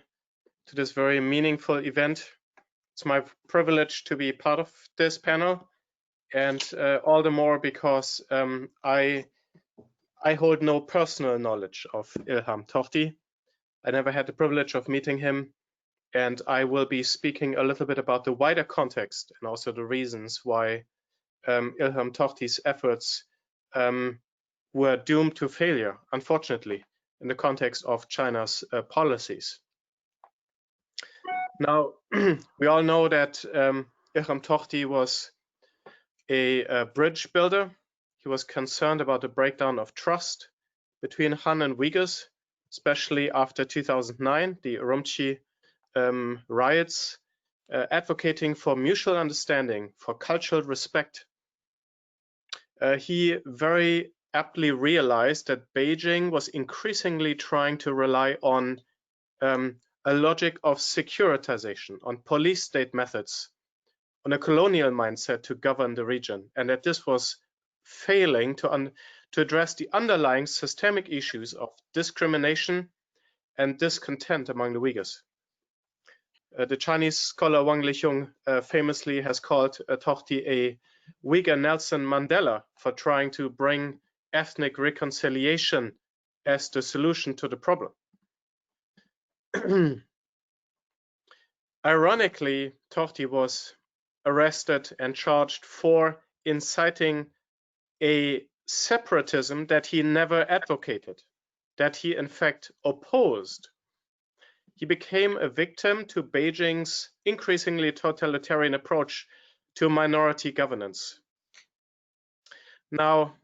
to this very meaningful event. It's my privilege to be part of this panel, and all the more because I hold no personal knowledge of Ilham Tohti. I never had the privilege of meeting him, and I will be speaking a little bit about the wider context and also the reasons why Ilham Tohti's efforts were doomed to failure, unfortunately, in the context of China's policies. Now, we all know that Ilham Tohti was a bridge builder. He was concerned about the breakdown of trust between Han and Uyghurs, especially after 2009, the Urumqi riots, advocating for mutual understanding, for cultural respect. He very aptly realized that Beijing was increasingly trying to rely on a logic of securitization, on police state methods, on a colonial mindset to govern the region, and that this was failing to address the underlying systemic issues of discrimination and discontent among the Uyghurs. The Chinese scholar Wang Lixiong famously has called Tohti a Uyghur Nelson Mandela for trying to bring ethnic reconciliation as the solution to the problem. Ironically, Tohti was arrested and charged for inciting a separatism that he never advocated, that he in fact opposed. He became a victim to Beijing's increasingly totalitarian approach to minority governance. Now,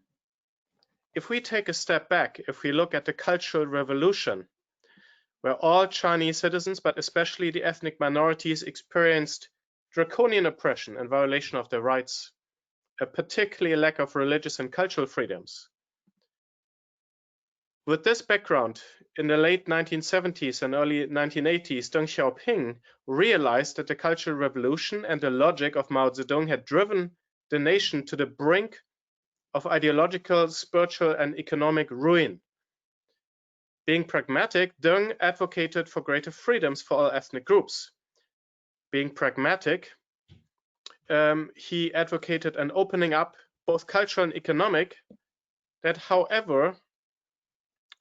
if we take a step back, if we look at the Cultural Revolution, where all Chinese citizens, but especially the ethnic minorities, experienced draconian oppression and violation of their rights, particularly a lack of religious and cultural freedoms. With this background, in the late 1970s and early 1980s, Deng Xiaoping realized that the Cultural Revolution and the logic of Mao Zedong had driven the nation to the brink of ideological, spiritual, and economic ruin. Being pragmatic, Deng advocated for greater freedoms for all ethnic groups. Being pragmatic, he advocated an opening up, both cultural and economic, that, however,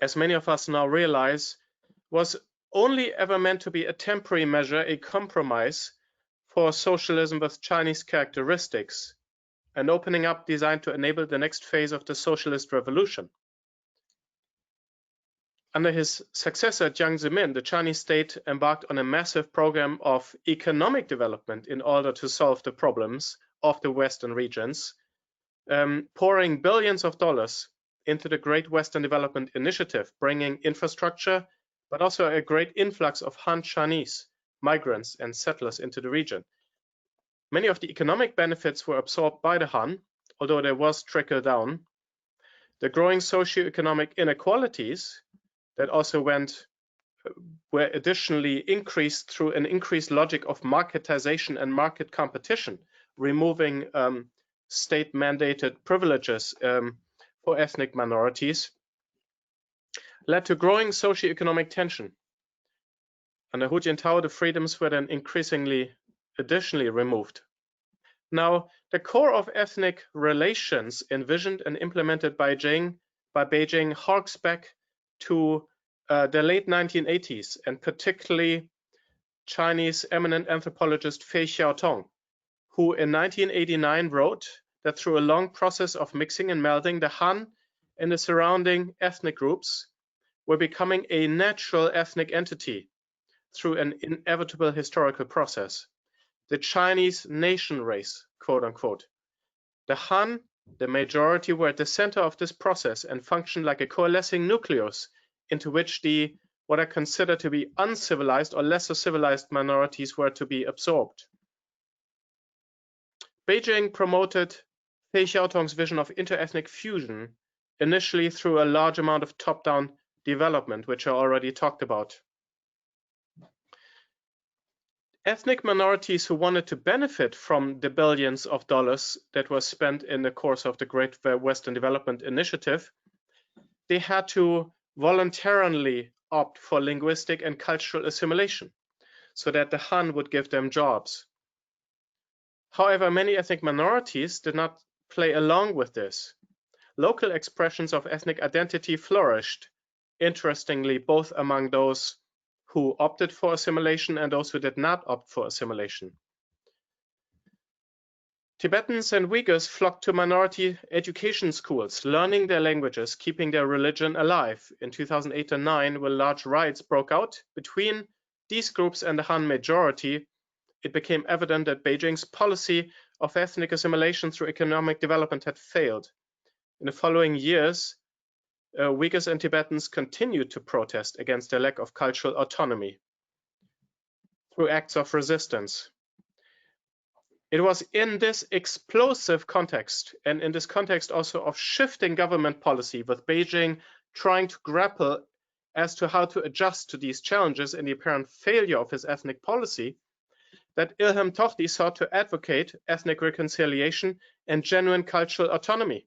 as many of us now realize, was only ever meant to be a temporary measure, a compromise for socialism with Chinese characteristics, an opening up designed to enable the next phase of the socialist revolution. Under his successor, Jiang Zemin, the Chinese state embarked on a massive program of economic development in order to solve the problems of the Western regions, pouring billions of dollars into the Great Western Development Initiative, bringing infrastructure, but also a great influx of Han Chinese migrants and settlers into the region. Many of the economic benefits were absorbed by the Han, although there was trickle down. The growing socioeconomic inequalities that also were additionally increased through an increased logic of marketization and market competition, removing state-mandated privileges for ethnic minorities, led to growing socioeconomic tension. Under Hu Jintao, the freedoms were then increasingly additionally removed. Now, the core of ethnic relations envisioned and implemented by Beijing by Beijing harks back to the late 1980s, and particularly Chinese eminent anthropologist Fei Xiaotong, who in 1989 wrote that through a long process of mixing and melding, the Han and the surrounding ethnic groups were becoming a natural ethnic entity through an inevitable historical process. The Chinese nation race, quote unquote. The Han, the majority, were at the center of this process and functioned like a coalescing nucleus into which the what are considered to be uncivilized or lesser civilized minorities were to be absorbed. Beijing promoted Fei Xiaotong's vision of interethnic fusion, initially through a large amount of top-down development, which I already talked about. Ethnic minorities who wanted to benefit from the billions of dollars that was spent in the course of the Great Western Development Initiative, they had to voluntarily opt for linguistic and cultural assimilation so that the Han would give them jobs. However, many ethnic minorities did not play along with this. Local expressions of ethnic identity flourished, interestingly, both among those who opted for assimilation and those who did not opt for assimilation. Tibetans and Uyghurs flocked to minority education schools, learning their languages, keeping their religion alive. In 2008 and 2009, when large riots broke out between these groups and the Han majority, it became evident that Beijing's policy of ethnic assimilation through economic development had failed. In the following years, Uyghurs and Tibetans continued to protest against the lack of cultural autonomy through acts of resistance. It was in this explosive context, and in this context also of shifting government policy, with Beijing trying to grapple as to how to adjust to these challenges and the apparent failure of his ethnic policy, that Ilham Tohti sought to advocate ethnic reconciliation and genuine cultural autonomy.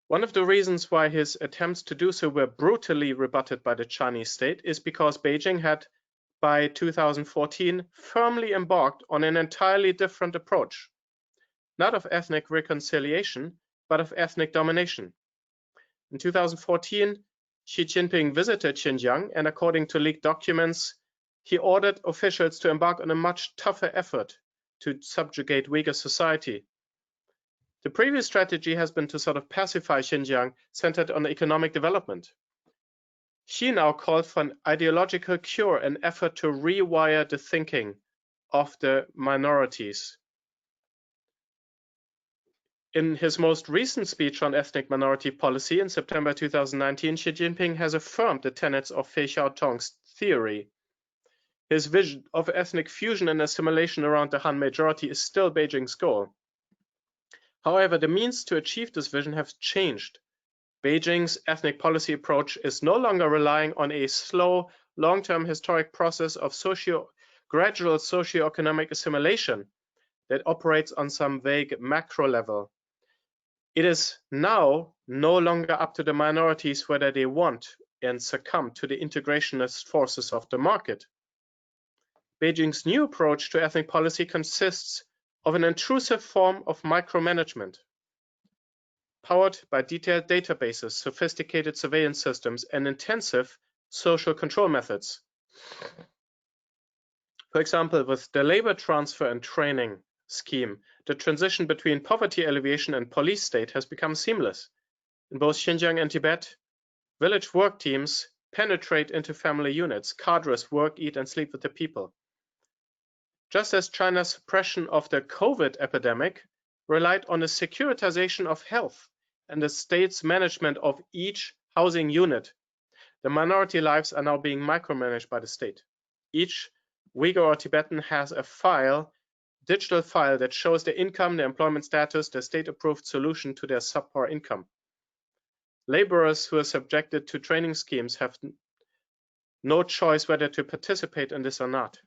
One of the reasons why his attempts to do so were brutally rebutted by the Chinese state is because Beijing had, by 2014, firmly embarked on an entirely different approach, not of ethnic reconciliation, but of ethnic domination. In 2014, Xi Jinping visited Xinjiang, and according to leaked documents, he ordered officials to embark on a much tougher effort to subjugate Uyghur society. The previous strategy has been to sort of pacify Xinjiang, centered on economic development. Xi now called for an ideological cure, an effort to rewire the thinking of the minorities. In his most recent speech on ethnic minority policy in September 2019, Xi Jinping has affirmed the tenets of Fei Xiaotong's theory. His vision of ethnic fusion and assimilation around the Han majority is still Beijing's goal. However, the means to achieve this vision have changed. Beijing's ethnic policy approach is no longer relying on a slow, long-term historic process of gradual socio-economic assimilation that operates on some vague macro level. It is now no longer up to the minorities whether they want and succumb to the integrationist forces of the market. Beijing's new approach to ethnic policy consists of an intrusive form of micromanagement, powered by detailed databases, sophisticated surveillance systems, and intensive social control methods. For example, with the labor transfer and training scheme, the transition between poverty alleviation and police state has become seamless. In both Xinjiang and Tibet, village work teams penetrate into family units. Cadres work, eat, and sleep with the people. Just as China's suppression of the COVID epidemic relied on a securitization of health and the state's management of each housing unit, the minority lives are now being micromanaged by the state. Each Uyghur or Tibetan has a digital file that shows their income, their employment status, their state-approved solution to their subpar income. Laborers who are subjected to training schemes have no choice whether to participate in this or not.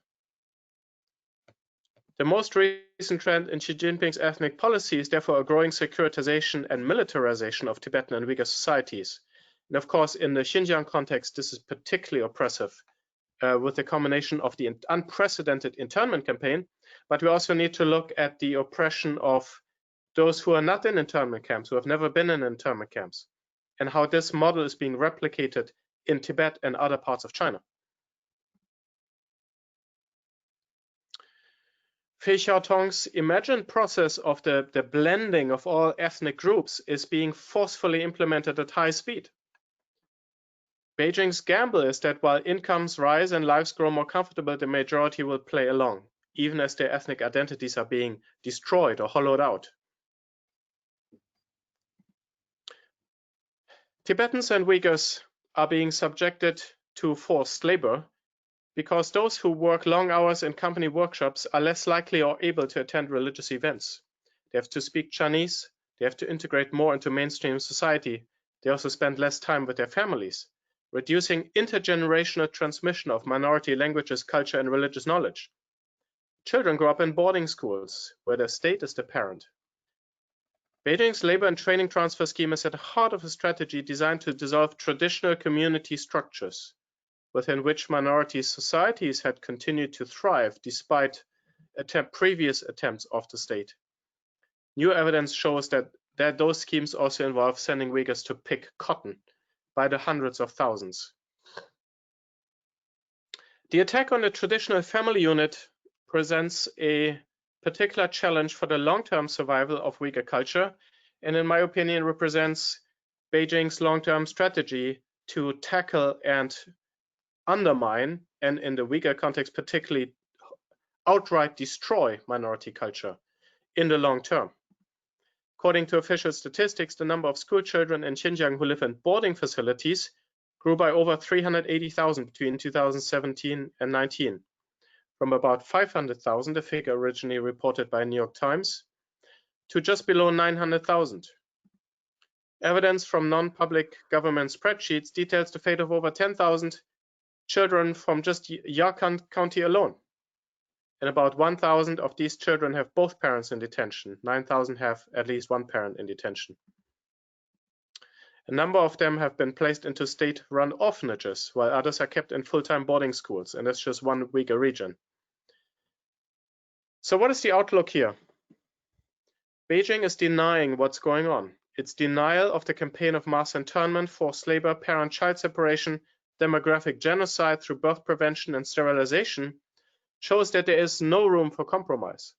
The most recent trend in Xi Jinping's ethnic policy is therefore a growing securitization and militarization of Tibetan and Uyghur societies. And of course, in the Xinjiang context, this is particularly oppressive with the combination of the unprecedented internment campaign, but we also need to look at the oppression of those who are not in internment camps, who have never been in internment camps, and how this model is being replicated in Tibet and other parts of China. Fei Xiaotong's imagined process of the blending of all ethnic groups is being forcefully implemented at high speed. Beijing's gamble is that while incomes rise and lives grow more comfortable, the majority will play along, even as their ethnic identities are being destroyed or hollowed out. Tibetans and Uyghurs are being subjected to forced labor because those who work long hours in company workshops are less likely or able to attend religious events. They have to speak Chinese, they have to integrate more into mainstream society, they also spend less time with their families, reducing intergenerational transmission of minority languages, culture, and religious knowledge. Children grow up in boarding schools, where the state is the parent. Beijing's labor and training transfer scheme is at the heart of a strategy designed to dissolve traditional community structures, within which minority societies had continued to thrive despite previous attempts of the state. New evidence shows that those schemes also involve sending Uyghurs to pick cotton by the hundreds of thousands. The attack on the traditional family unit presents a particular challenge for the long-term survival of Uyghur culture, and in my opinion represents Beijing's long-term strategy to tackle and undermine, and in the Uyghur context particularly outright destroy minority culture in the long term. According to official statistics, the number of school children in Xinjiang who live in boarding facilities grew by over 380,000 between 2017 and 19, from about 500,000, a figure originally reported by New York Times, to just below 900,000. Evidence from non-public government spreadsheets details the fate of over 10,000 children from just Yarkand County alone. And about 1,000 of these children have both parents in detention. 9,000 have at least one parent in detention. A number of them have been placed into state-run orphanages, while others are kept in full-time boarding schools, and that's just one Uyghur region. So what is the outlook here? Beijing is denying what's going on. Its denial of the campaign of mass internment, forced labor, parent-child separation, demographic genocide through birth prevention and sterilization shows that there is no room for compromise.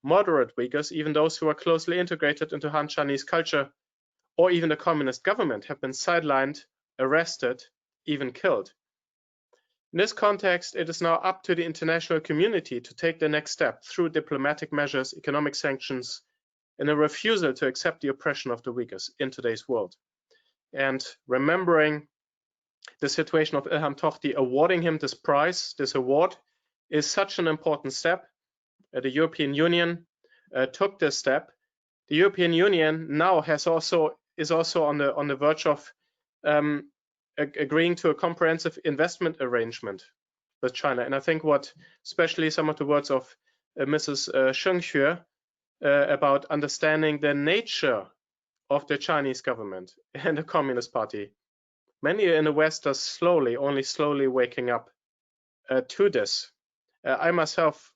Moderate Uyghurs, even those who are closely integrated into Han Chinese culture, or even the communist government, have been sidelined, arrested, even killed. In this context, it is now up to the international community to take the next step through diplomatic measures, economic sanctions, and a refusal to accept the oppression of the Uyghurs in today's world. And remembering the situation of Ilham Tohti, awarding him this prize, this award, is such an important step. The European Union took this step. The European Union now is also on the verge of agreeing to a comprehensive investment arrangement with China. And I think what, especially some of the words of Mrs. Sheng Xue about understanding the nature of the Chinese government and the Communist Party, many in the West are only slowly waking up to this. I myself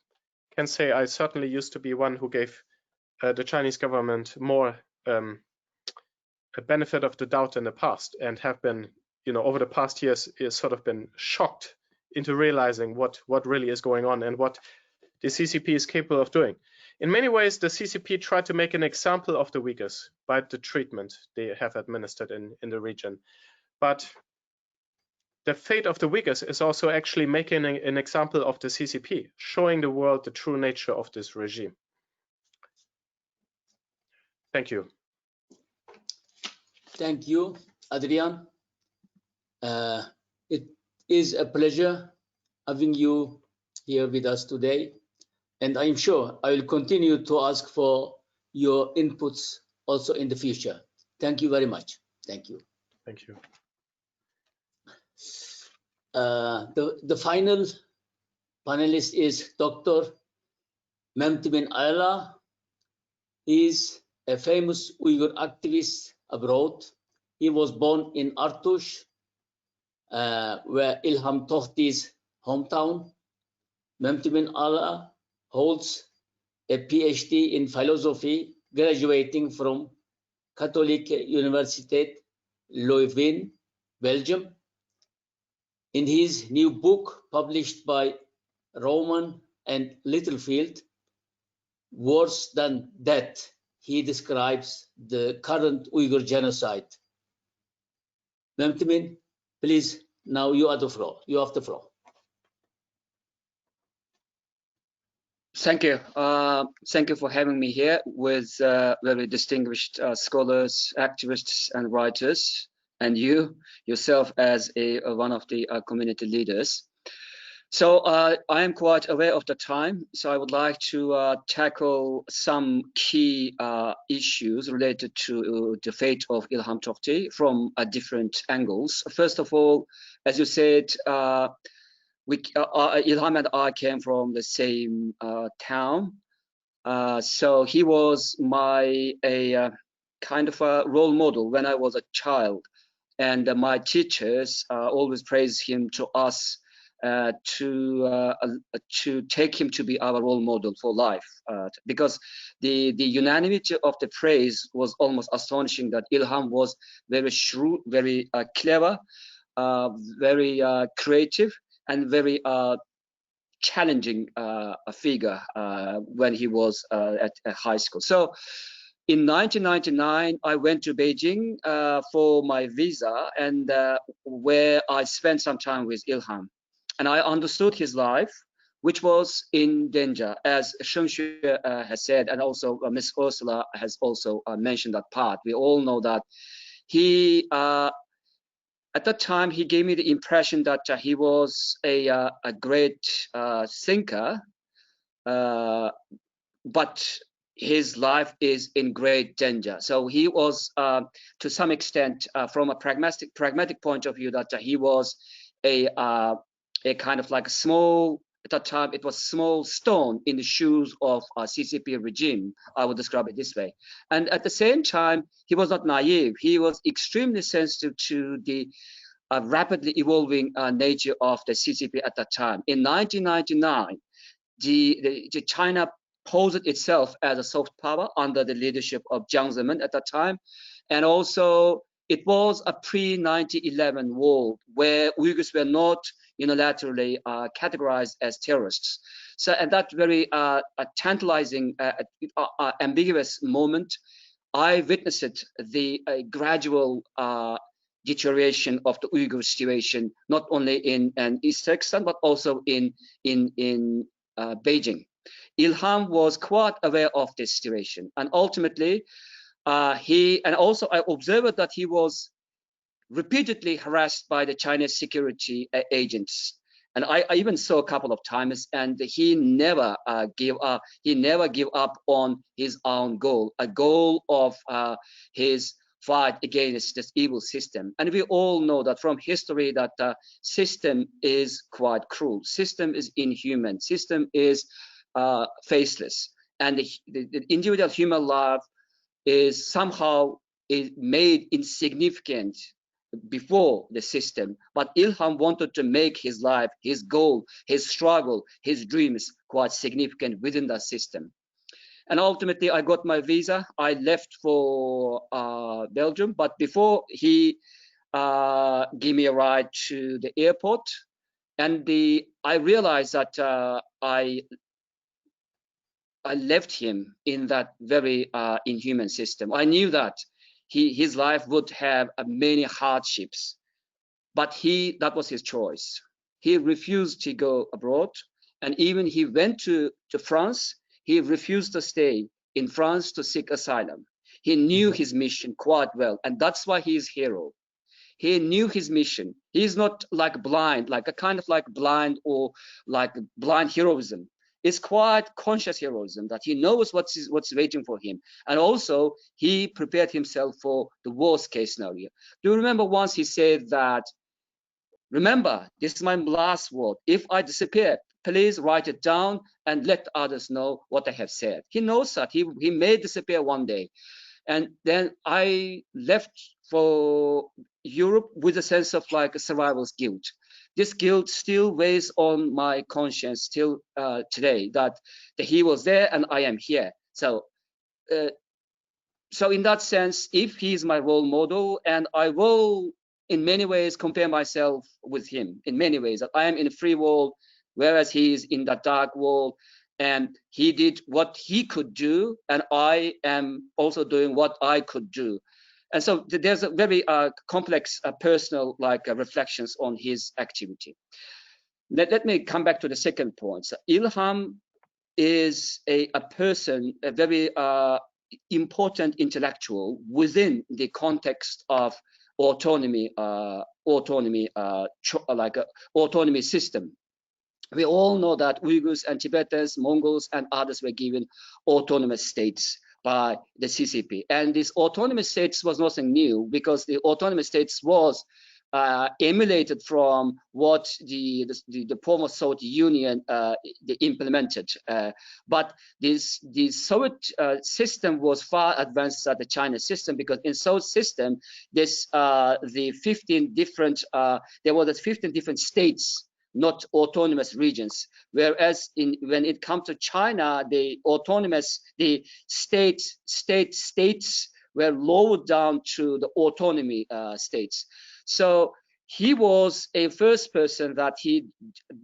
can say I certainly used to be one who gave the Chinese government more a benefit of the doubt in the past, and have been, over the past years, sort of been shocked into realizing what really is going on and what the CCP is capable of doing. In many ways, the CCP tried to make an example of the Uyghurs by the treatment they have administered in the region. But the fate of the Uyghurs is also actually making an example of the CCP, showing the world the true nature of this regime. Thank you. Thank you, Adrian. It is a pleasure having you here with us today. And I'm sure I will continue to ask for your inputs also in the future. Thank you very much. Thank you. Thank you. The final panelist is Dr. Memtimin Ayla. He is a famous Uyghur activist abroad. He was born in Artush, where Ilham Tohti's hometown. Memtimin Ayla holds a PhD in philosophy graduating from Catholic University Leuven, Belgium. In his new book, published by Roman and Littlefield, Worse Than Death, he describes the current Uyghur genocide. Ma'am, please, now you have the floor. You have the floor. Thank you. Thank you for having me here with very distinguished scholars, activists, and writers, and you yourself as one of the community leaders. So I am quite aware of the time, so I would like to tackle some key issues related to the fate of Ilham Tohti from different angles. First of all, as you said, Ilham and I came from the same town, so he was my kind of a role model when I was a child, and my teachers always praised him to us to take him to be our role model for life, because the unanimity of the praise was almost astonishing. That Ilham was very shrewd, very clever, very creative, and very challenging figure when he was at high school. So in 1999, I went to Beijing for my visa, and where I spent some time with Ilham. And I understood his life, which was in danger, as Sheng Xue has said, and also Miss Ursula has also mentioned that part. We all know that he, at that time, he gave me the impression that he was a great thinker, but his life is in great danger. So he was, to some extent, from a pragmatic point of view, that he was a kind of like a small, at that time, it was small stone in the shoes of a CCP regime. I would describe it this way. And at the same time, he was not naive. He was extremely sensitive to the rapidly evolving nature of the CCP at that time. In 1999, the China posed itself as a soft power under the leadership of Jiang Zemin at that time. And also, it was a pre-1911 world where Uyghurs were not unilaterally categorized as terrorists. So at that very tantalizing, ambiguous moment, I witnessed the gradual deterioration of the Uyghur situation, not only in East Turkestan, but also in Beijing. Ilham was quite aware of this situation, and ultimately, I observed that he was repeatedly harassed by the Chinese security agents, and I even saw a couple of times, and he never gave up. He never gave up on his own goal, a goal of his fight against this evil system. And we all know that from history that the system is quite cruel. System is inhuman. System is faceless, and the individual human life is somehow made insignificant before the system. But Ilham wanted to make his life, his goal, his struggle, his dreams quite significant within that system. And ultimately, I got my visa. I left for Belgium, but before he gave me a ride to the airport, and I realized that I left him in that very inhuman system. I knew that his life would have many hardships, but that was his choice. He refused to go abroad, and even he went to France. He refused to stay in France to seek asylum. He knew his mission quite well, and that's why he is hero. He knew his mission. He's not like blind, like a kind of like blind or like blind heroism. It's quite conscious heroism, that he knows what's waiting for him. And also, he prepared himself for the worst case scenario. Do you remember once he said that, remember, this is my last word. If I disappear, please write it down and let others know what I have said. He knows that he may disappear one day. And then I left for Europe with a sense of like a survival's guilt. This guilt still weighs on my conscience till today, that he was there and I am here. So so in that sense, if he is my role model, and I will in many ways compare myself with him in many ways, that I am in a free world, whereas he is in the dark world, and he did what he could do, and I am also doing what I could do. And so there's a very complex personal reflections on his activity. Let me come back to the second point. So Ilham is a person, a very important intellectual within the context of autonomy system. We all know that Uyghurs and Tibetans, Mongols, and others were given autonomous states by the CCP. And this autonomous states was nothing new, because the autonomous states was emulated from what the former Soviet Union implemented. But the Soviet system was far advanced than the China system, because in Soviet system, this the 15 different there were 15 different states, not autonomous regions. Whereas when it comes to China, the states were lowered down to the autonomy states. So he was a first person that he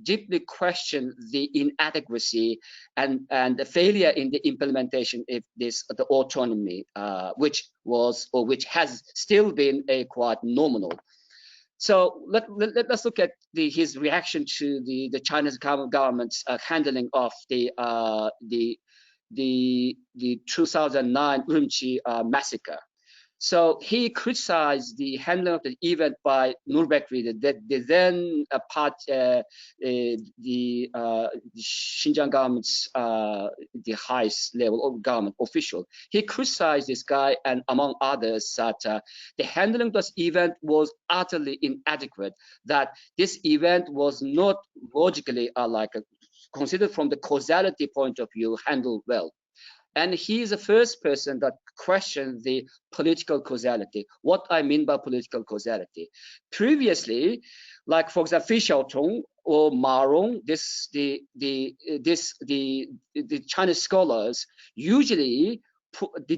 deeply questioned the inadequacy and the failure in the implementation of the autonomy, which has still been a quite nominal. So let's look at his reaction to the Chinese government's handling of the 2009 Urumqi massacre. So he criticized the handling of the event by Nurbekri, the then the Xinjiang government's the highest level of government official. He criticized this guy, and among others, that the handling of this event was utterly inadequate. That this event was not logically considered from the causality point of view handled well. And he is the first person that questioned the political causality. What I mean by political causality. Previously, like for example, Fi Xiaotong or Ma Rong, the Chinese scholars usually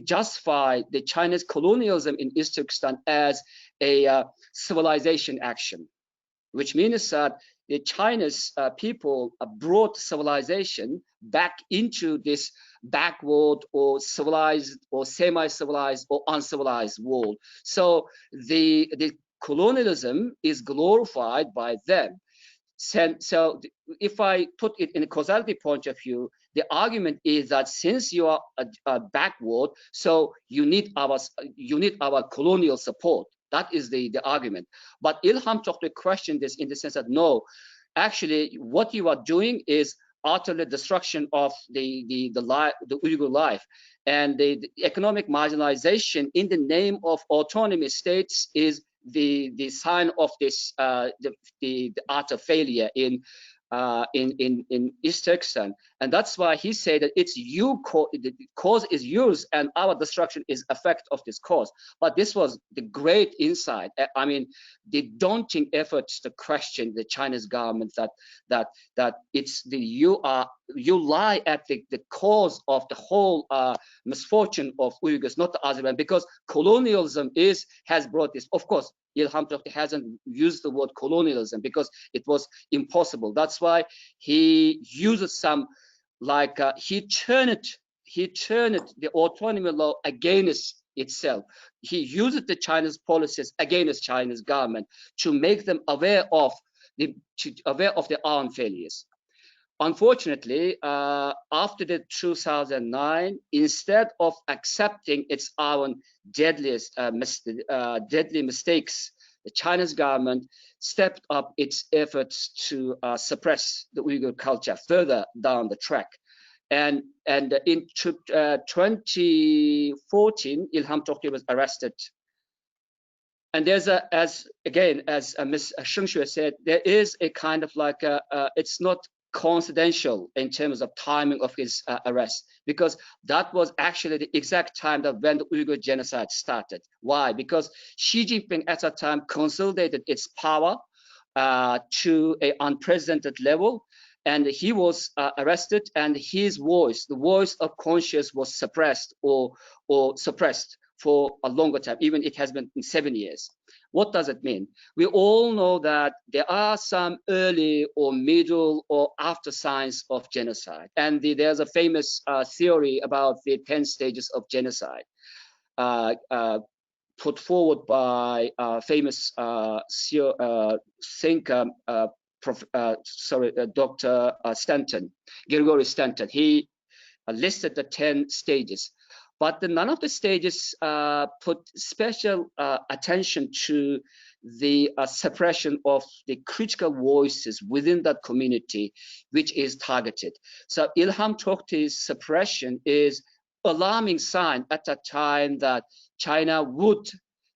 justify the Chinese colonialism in East Turkestan as a civilization action, which means that the Chinese people brought civilization back into this backward or civilized or semi-civilized or uncivilized world. So the colonialism is glorified by them. So if I put it in a causality point of view, the argument is that since you are backward, so you need our colonial support. That is the argument. But Ilham Tohti questioned this in the sense that no, actually, what you are doing is utterly destruction of the Uyghur life, and the economic marginalization in the name of autonomy states is the sign of this the utter failure in East Turkestan. And that's why he said that it's the cause is yours and our destruction is effect of this cause. But this was the great insight. I mean, the daunting efforts to question the Chinese government that it's you lie at the cause of the whole misfortune of Uyghurs, not the Azerbaijan, because colonialism has brought this. Of course, Ilham Tohti hasn't used the word colonialism because it was impossible. That's why he uses some he turned the autonomy law against itself. He used the Chinese policies against Chinese government to make them aware of their own failures. Unfortunately, after the 2009, instead of accepting its own deadly mistakes, the Chinese government stepped up its efforts to suppress the Uyghur culture further down the track. And in 2014, Ilham Tohti was arrested. And there's as Ms. Sheng Xue said, there is a kind of it's not coincidental in terms of timing of his arrest, because that was actually the exact time that when the Uyghur genocide started. Why? Because Xi Jinping at that time consolidated its power to an unprecedented level, and he was arrested, and his voice, the voice of conscience, was suppressed or suppressed for a longer time, even it has been 7 years. What does it mean? We all know that there are some early or middle or after signs of genocide. And there's a famous theory about the 10 stages of genocide put forward by famous thinker, Dr. Stanton, Gregory Stanton. He listed the 10 stages. But none of the stages put special attention to the suppression of the critical voices within that community, which is targeted. So Ilham Tohti's suppression is alarming sign at a time that China would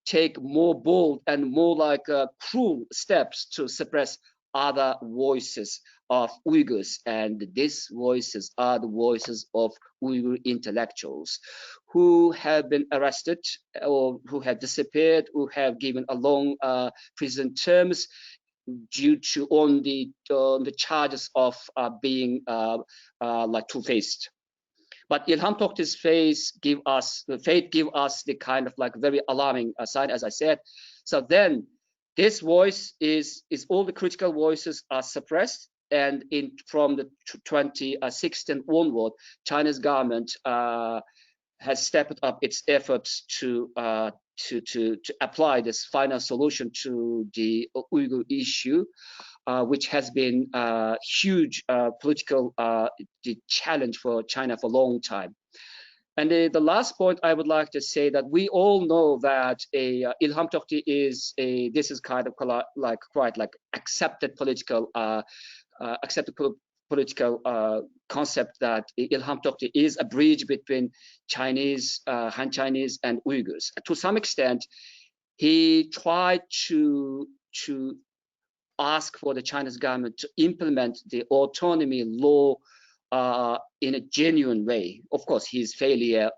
take more bold and more like cruel steps to suppress other voices of Uyghurs, and these voices are the voices of Uyghur intellectuals who have been arrested or who have disappeared, who have given a long prison terms due to on the charges of being like two-faced. But Ilham Tohti's fate give us the kind of like very alarming sign, as I said. So then this voice is all the critical voices are suppressed, and from the 2016 onward, China's government has stepped up its efforts to apply this final solution to the Uyghur issue, which has been a huge political challenge for China for a long time. And the last point I would like to say that we all know that Ilham Tohti is this is kind of like quite like accepted political concept that Ilham Tohti is a bridge between Chinese, Han Chinese, and Uyghurs. To some extent, he tried to ask for the Chinese government to implement the autonomy law in a genuine way. Of course, his failure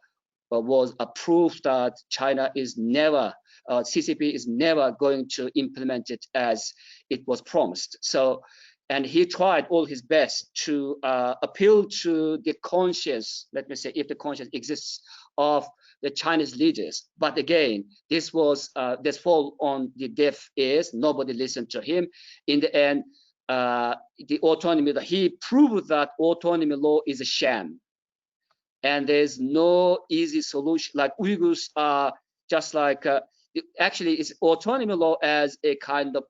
was a proof that China is never, CCP is never going to implement it as it was promised. So, and he tried all his best to appeal to the conscience, let me say, if the conscience exists, of the Chinese leaders. But again, this fall on the deaf ears. Nobody listened to him. In the end, the autonomy, he proved that autonomy law is a sham. And there's no easy solution. Like Uyghurs are just like, actually it's autonomy law as a kind of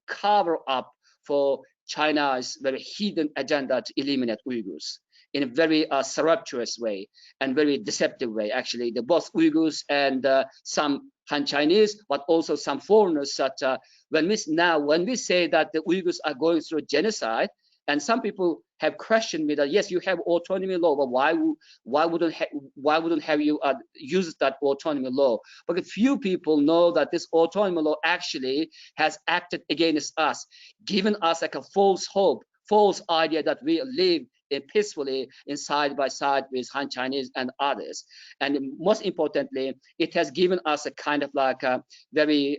cover up for China's very hidden agenda to eliminate Uyghurs in a very surreptitious way and very deceptive way. Actually, both Uyghurs and some Han Chinese, but also some foreigners. That when we say that the Uyghurs are going through genocide, and some people have questioned me that yes, you have autonomy law, but why wouldn't have you use that autonomy law? But a few people know that this autonomy law actually has acted against us, given us like a false hope, false idea that we live peacefully in side by side with Han Chinese and others. And most importantly, it has given us a kind of like a very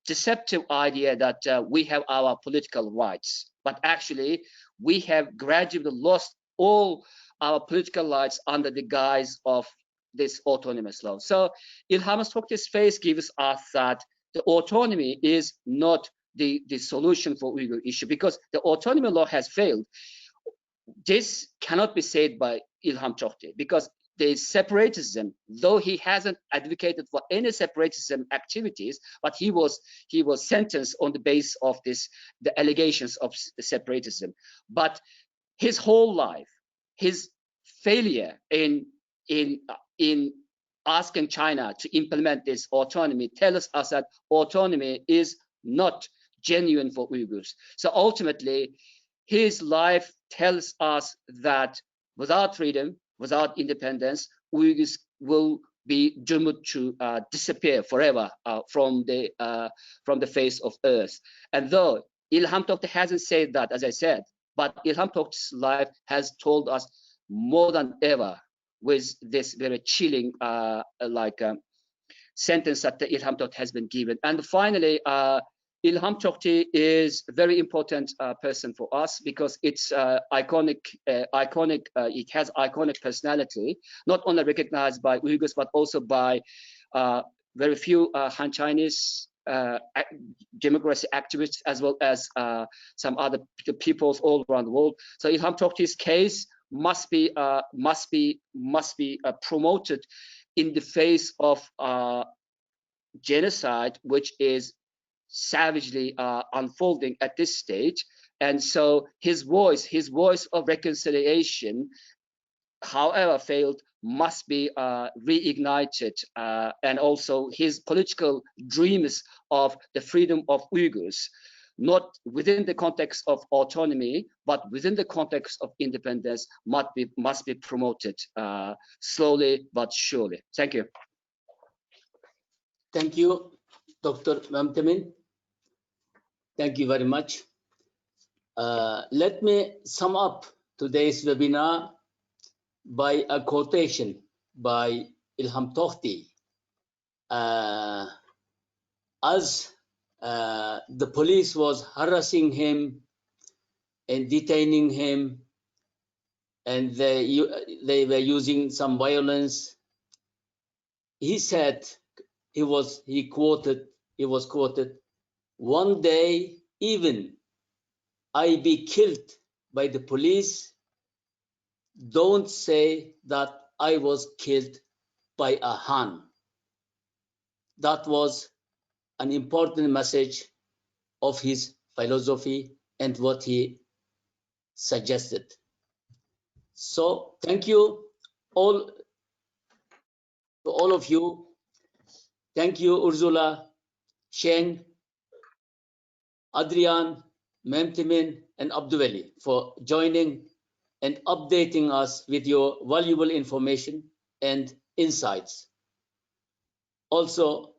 deceptive idea that we have our political rights. But actually, we have gradually lost all our political rights under the guise of this autonomous law. So Ilham Tohti's face gives us that the autonomy is not the solution for Uyghur issue, because the autonomy law has failed. This cannot be said by Ilham Tohti, because the separatism, though he hasn't advocated for any separatism activities, but he was sentenced on the basis of the allegations of separatism. But his whole life, his failure in asking China to implement this autonomy tells us that autonomy is not genuine for Uyghurs. So ultimately, his life tells us that without freedom, without independence, Uyghurs will be doomed to disappear forever from the face of earth. And though Ilham Tohti hasn't said that, as I said, but Ilham Tohti's life has told us more than ever with this very chilling sentence that Ilham Tohti has been given. And finally, Ilham Tohti is a very important person for us because it's iconic. It has iconic personality, not only recognized by Uyghurs but also by very few Han Chinese democracy activists, as well as some other peoples all around the world. So Ilham Tohti's case must be promoted in the face of genocide, which is savagely unfolding at this stage. And so his voice of reconciliation, however failed, must be reignited, and also his political dreams of the freedom of Uyghurs, not within the context of autonomy, but within the context of independence, must be promoted slowly but surely. Thank you. Thank you, Dr. Mamtamin. Thank you very much. Let me sum up today's webinar by a quotation by Ilham Tohti. As the police was harassing him and detaining him, and they were using some violence, he said, he was quoted, "One day, even I be killed by the police, don't say that I was killed by a Han." That was an important message of his philosophy and what he suggested. So thank you all, to all of you. Thank you, Ursula, Sheng, Adrian, Memtimin, and Abdulwali for joining and updating us with your valuable information and insights. Also,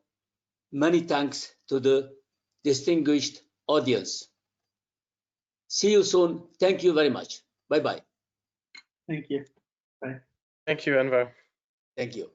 many thanks to the distinguished audience. See you soon. Thank you very much. Bye-bye. Thank you. Bye. Thank you, Enver. Thank you.